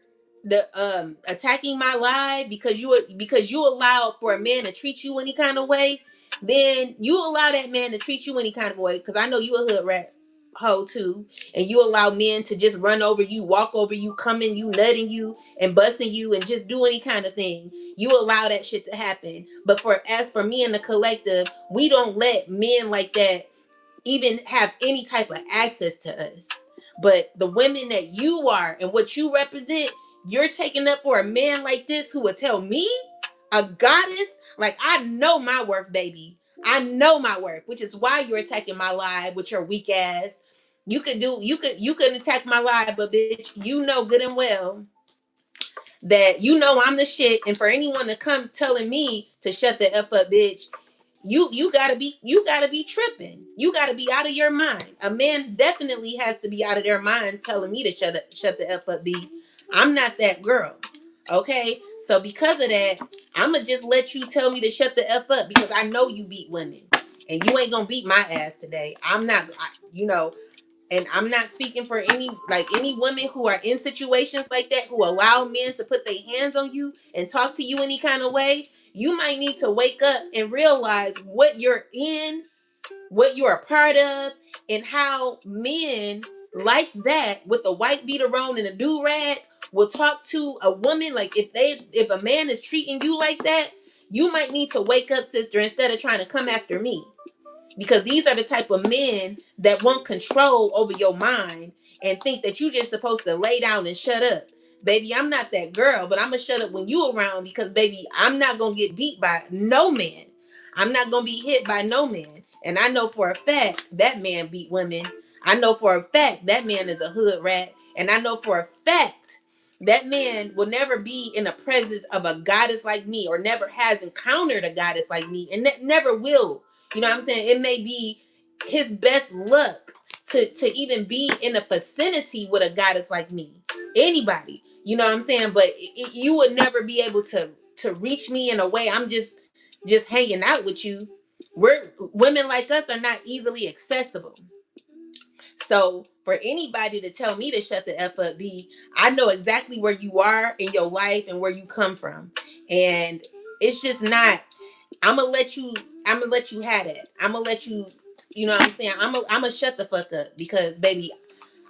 attacking my life because you allowed for a man to treat you any kind of way, then you allow that man to treat you any kind of way, because I know you a hood rat hoe too, and you allow men to just run over you, walk over you, coming you, nutting you, and busting you, and just do any kind of thing. You allow that shit to happen. But as for me and the collective, we don't let men like that even have any type of access to us. But the women that you are and what you represent, you're taking up for a man like this who would tell me, a goddess, like, I know my worth, baby. I know my worth, which is why you're attacking my live with your weak ass. You could attack my live, but bitch, you know good and well that you know I'm the shit. And for anyone to come telling me to shut the F up, bitch, you gotta be tripping. You gotta be out of your mind. A man definitely has to be out of their mind telling me to shut the F up, B. I'm not that girl. Okay? So because of that, I'ma just let you tell me to shut the F up, because I know you beat women. And you ain't gonna beat my ass today. And I'm not speaking for any women who are in situations like that, who allow men to put their hands on you and talk to you any kind of way. You might need to wake up and realize what you're in, what you're a part of, and how men like that with a white beater on and a do-rag will talk to a woman. Like, if a man is treating you like that, you might need to wake up, sister, instead of trying to come after me. Because these are the type of men that want control over your mind and think that you just supposed to lay down and shut up. Baby, I'm not that girl, but I'm going to shut up when you around, because, baby, I'm not going to get beat by no man. I'm not going to be hit by no man. And I know for a fact that man beat women. I know for a fact that man is a hood rat. And I know for a fact that man will never be in the presence of a goddess like me, or never has encountered a goddess like me, and that never will. You know what I'm saying? It may be his best luck to even be in a vicinity with a goddess like me. Anybody. You know what I'm saying? But you would never be able to reach me in a way. I'm just hanging out with you. Women like us are not easily accessible. So for anybody to tell me to shut the F up, B, I know exactly where you are in your life and where you come from. And it's just not, I'm gonna let you have it. I'm gonna let you, you know what I'm saying? I'm gonna shut the fuck up, because, baby,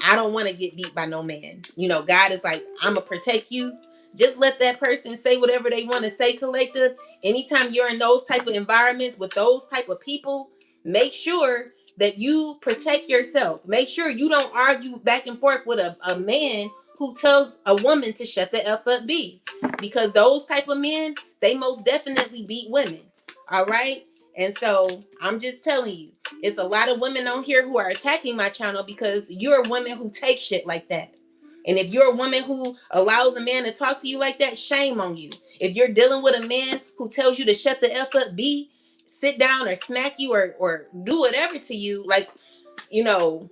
I don't want to get beat by no man. You know, God is like, I'm gonna protect you. Just let that person say whatever they want to say, collective. Anytime you're in those type of environments with those type of people, make sure that you protect yourself. Make sure you don't argue back and forth with a man who tells a woman to shut the F up be. Because those type of men, they most definitely beat women. All right? And so I'm just telling you, it's a lot of women on here who are attacking my channel because you're a woman who takes shit like that. And if you're a woman who allows a man to talk to you like that, shame on you. If you're dealing with a man who tells you to shut the F up, be, sit down or smack you or do whatever to you, like, you know,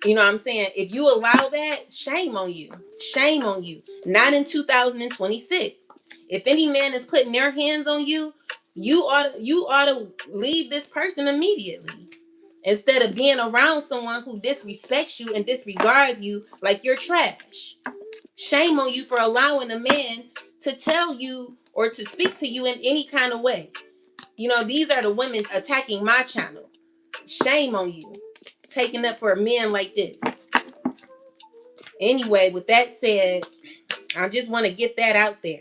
what I'm saying? If you allow that, shame on you. Shame on you. Not in 2026. If any man is putting their hands on you, you ought to leave this person immediately. Instead of being around someone who disrespects you and disregards you like you're trash. Shame on you for allowing a man to tell you or to speak to you in any kind of way. These are the women attacking my channel. Shame on you. Taking up for men like this. Anyway, with that said, I just want to get that out there.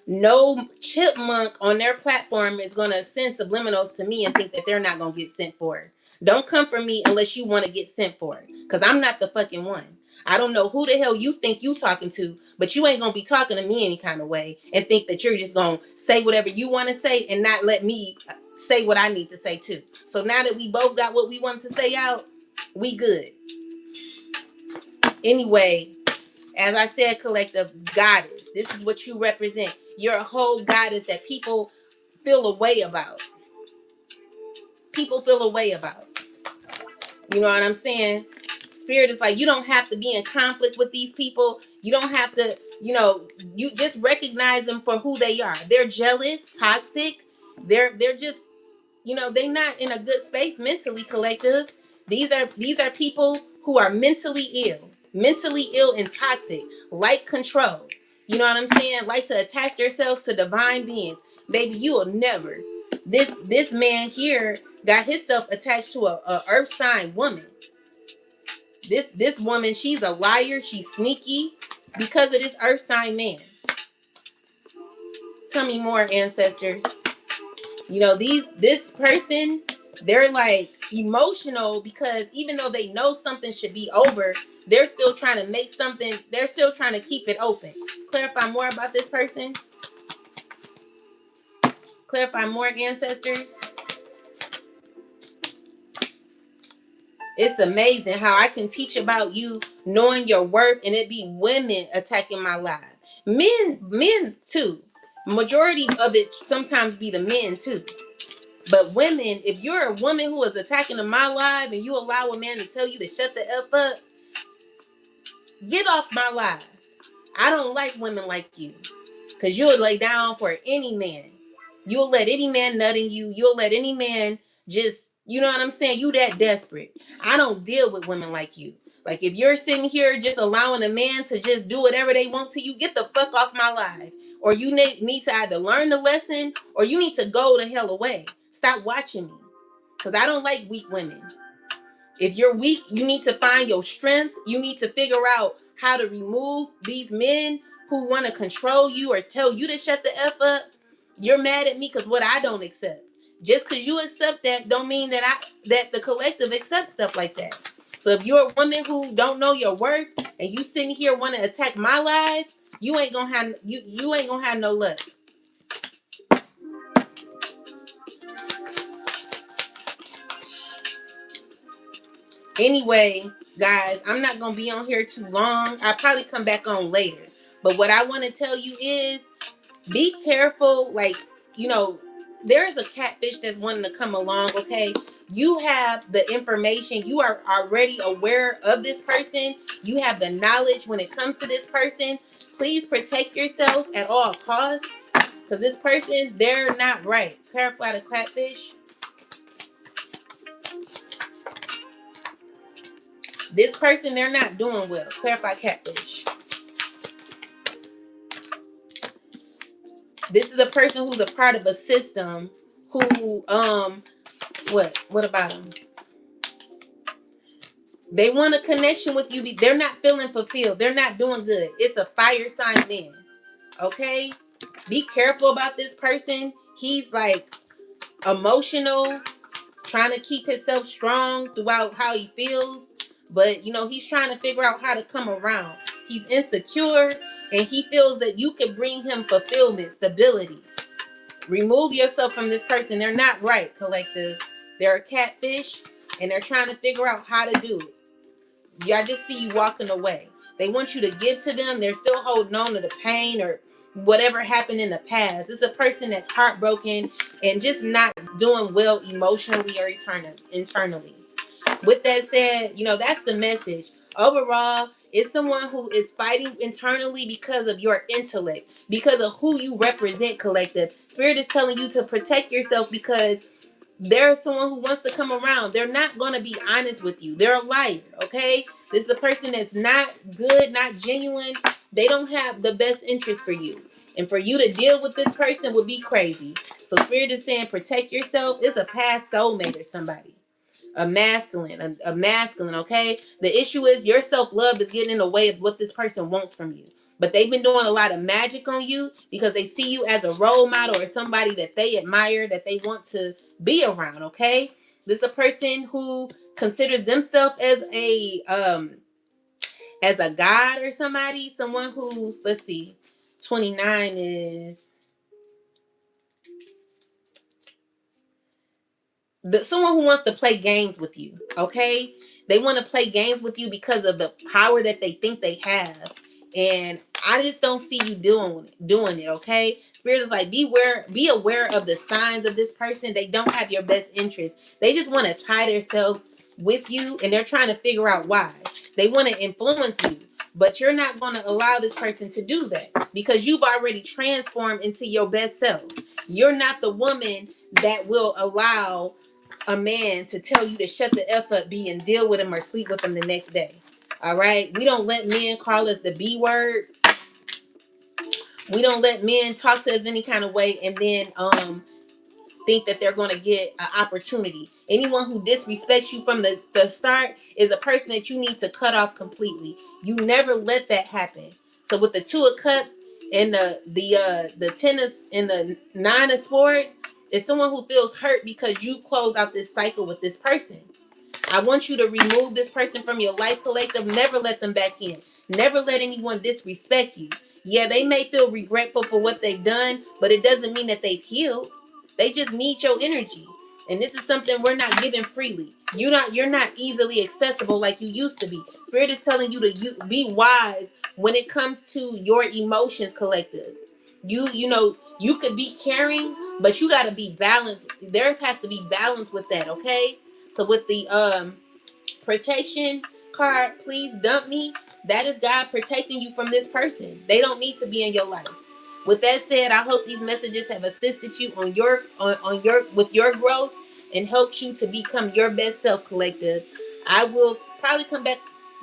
No chipmunk on their platform is going to send subliminals to me and think that they're not going to get sent for it. Don't come for me unless you want to get sent for it. Because I'm not the fucking one. I don't know who the hell you think you talking to, but you ain't going to be talking to me any kind of way and think that you're just going to say whatever you want to say and not let me say what I need to say too. So now that we both got what we want to say out, we good. Anyway, as I said, collective goddess, this is what you represent. You're a whole goddess that people feel a way about. People feel a way about. You know what I'm saying? Spirit is like, you don't have to be in conflict with these people. You don't have to, you just recognize them for who they are. They're jealous, toxic. They're just, they're not in a good space mentally, collective. These are people who are mentally ill and toxic, like control. You know what I'm saying? Like to attach themselves to divine beings. Baby, you will never. This man here got himself attached to a earth sign woman. This woman, she's a liar. She's sneaky because of this earth sign man. Tell me more, ancestors. This person, they're like emotional because even though they know something should be over, they're still trying to make something, they're still trying to keep it open. Clarify more about this person. Clarify more, ancestors. It's amazing how I can teach about you knowing your worth and it be women attacking my life. Men too. Majority of it sometimes be the men too. But women, if you're a woman who is attacking my life and you allow a man to tell you to shut the F up, get off my life. I don't like women like you. Because you'll lay down for any man. You'll let any man nut in you. You'll let any man just, you know what I'm saying? You that desperate. I don't deal with women like you. Like if you're sitting here just allowing a man to just do whatever they want to you, get the fuck off my life. Or you need to either learn the lesson or you need to go the hell away. Stop watching me. Because I don't like weak women. If you're weak, you need to find your strength. You need to figure out how to remove these men who want to control you or tell you to shut the F up. You're mad at me because what I don't accept. Just because you accept that don't mean that the collective accepts stuff like that. So if you're a woman who don't know your worth and you sitting here want to attack my life, you ain't gonna have no luck. Anyway, guys, I'm not going to be on here too long. I'll probably come back on later. But what I want to tell you is be careful. Like, there's a catfish that's wanting to come along, okay? You have the information. You are already aware of this person. You have the knowledge when it comes to this person. Please protect yourself at all costs. Because this person, they're not right. Clarify the catfish. This person, they're not doing well. Clarify catfish. This is a person who's a part of a system who, what about them? They want a connection with you. They're not feeling fulfilled. They're not doing good. It's a fire sign man. Okay? Be careful about this person. He's like emotional, trying to keep himself strong throughout how he feels. but he's trying to figure out how to come around. He's insecure, and he feels that you could bring him fulfillment, stability. Remove yourself from this person. They're not right, collective. They're a catfish, and they're trying to figure out how to do it. I just see you walking away. They want you to give to them. They're still holding on to the pain or whatever happened in the past. It's a person that's heartbroken and just not doing well emotionally or internally. With that said, that's the message. Overall, it's someone who is fighting internally because of your intellect, because of who you represent, collective. Spirit is telling you to protect yourself because there's someone who wants to come around. They're not going to be honest with you. They're a liar, okay? This is a person that's not good, not genuine. They don't have the best interest for you. And for you to deal with this person would be crazy. So Spirit is saying protect yourself. It's a past soulmate or somebody. A masculine, okay? The issue is your self-love is getting in the way of what this person wants from you. But they've been doing a lot of magic on you because they see you as a role model or somebody that they admire, that they want to be around, okay? This is a person who considers themselves as a god or somebody, someone who's, let's see, 29 is someone who wants to play games with you, okay? They want to play games with you because of the power that they think they have. And I just don't see you doing it, okay? Spirit is like, be aware of the signs of this person. They don't have your best interest. They just want to tie themselves with you, and they're trying to figure out why. They want to influence you, but you're not going to allow this person to do that because you've already transformed into your best self. You're not the woman that will allow a man to tell you to shut the F up, be and deal with him or sleep with him the next day. All right? We don't let men call us the B word. We don't let men talk to us any kind of way and then think that they're going to get an opportunity. Anyone who disrespects you from the start is a person that you need to cut off completely. You never let that happen. So with the 2 of Cups and the tennis and the 9 of Swords, it's someone who feels hurt because you close out this cycle with this person. I want you to remove this person from your life, collective. Never let them back in. Never let anyone disrespect you. Yeah, they may feel regretful for what they've done, but it doesn't mean that they've healed. They just need your energy. And this is something we're not giving freely. You're not easily accessible like you used to be. Spirit is telling you to be wise when it comes to your emotions, collective. You could be caring, but you got to be balanced. There has to be balance with that, okay? So with the protection card, please dump me. That is God protecting you from this person. They don't need to be in your life. With that said, I hope these messages have assisted you on your with your growth and helped you to become your best self, collective. I will probably come back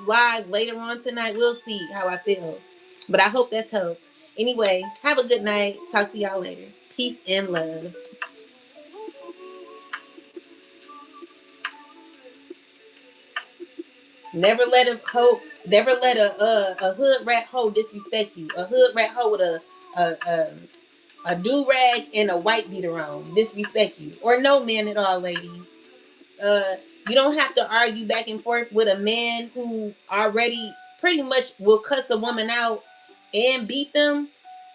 live later on tonight. We'll see how I feel. But I hope that's helped. Anyway, have a good night. Talk to y'all later. Peace and love. Never let a hood rat hoe disrespect you. A hood rat hoe with a do rag and a white beater on disrespect you, or no man at all, ladies. You don't have to argue back and forth with a man who already pretty much will cuss a woman out and beat them.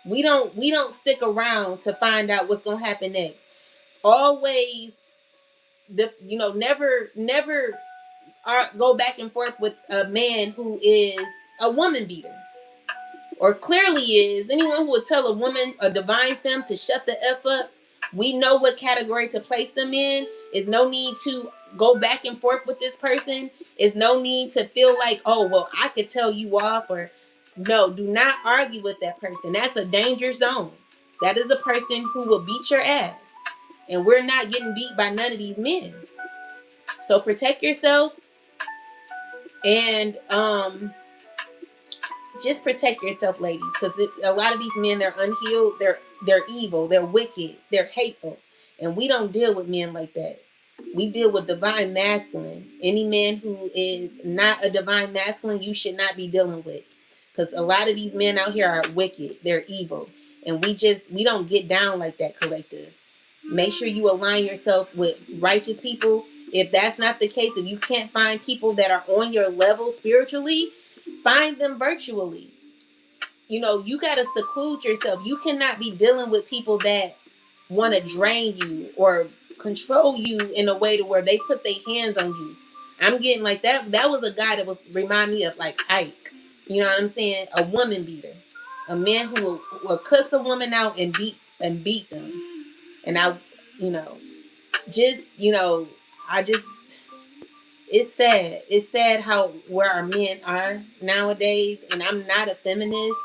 We don't stick around to find out what's gonna happen next. Always never go back and forth with a man who is a woman beater or clearly is. Anyone who would tell a woman, a divine femme, to shut the F up, we know what category to place them in. Is no need to go back and forth with this person. Is no need to feel like, oh, well, I could tell you off. Or no, do not argue with that person. That's a danger zone. That is a person who will beat your ass. And we're not getting beat by none of these men. So protect yourself. And just protect yourself, ladies, because a lot of these men, they're unhealed, they're evil, they're wicked, they're hateful, and we don't deal with men like that. We deal with divine masculine. Any man who is not a divine masculine, you should not be dealing with, because a lot of these men out here are wicked, they're evil, and we don't get down like that, collective. Make sure you align yourself with righteous people If that's not the case, if you can't find people that are on your level spiritually, find them virtually. You know, you got to seclude yourself. You cannot be dealing with people that want to drain you or control you in a way to where they put their hands on you. I'm getting like that. That was a guy that was remind me of like Ike. You know what I'm saying? A woman beater, a man who will cuss a woman out and beat them. And I, you know, just I just it's sad. It's sad how where our men are nowadays. And I'm not a feminist.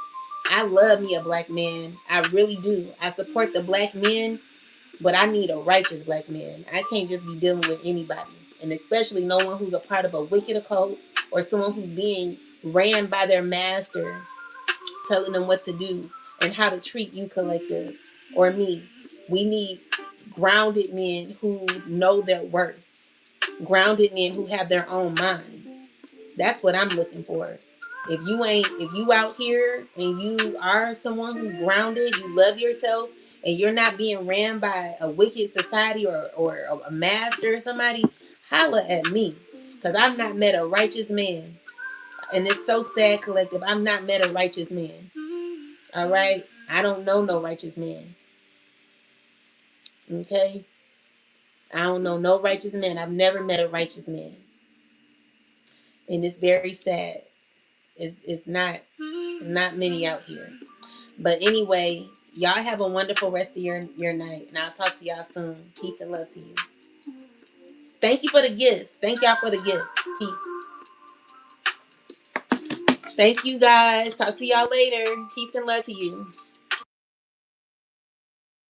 I love me a black man. I really do. I support the black men, but I need a righteous black man. I can't just be dealing with anybody. And especially no one who's a part of a wicked occult or someone who's being ran by their master, telling them what to do and how to treat you, collective, or me. We need grounded men who know their worth, grounded men who have their own mind. That's what I'm looking for. If you out here and you are someone who's grounded, you love yourself, and you're not being ran by a wicked society or a master or somebody, holla at me. Because I've not met a righteous man. And it's so sad, collective. I've not met a righteous man. All right? I don't know no righteous man. Okay? I don't know no righteous man. I've never met a righteous man. And it's very sad. It's not many out here. But anyway, y'all have a wonderful rest of your night. And I'll talk to y'all soon. Peace and love to you. Thank you for the gifts. Thank y'all for the gifts. Peace. Thank you guys. Talk to y'all later. Peace and love to you.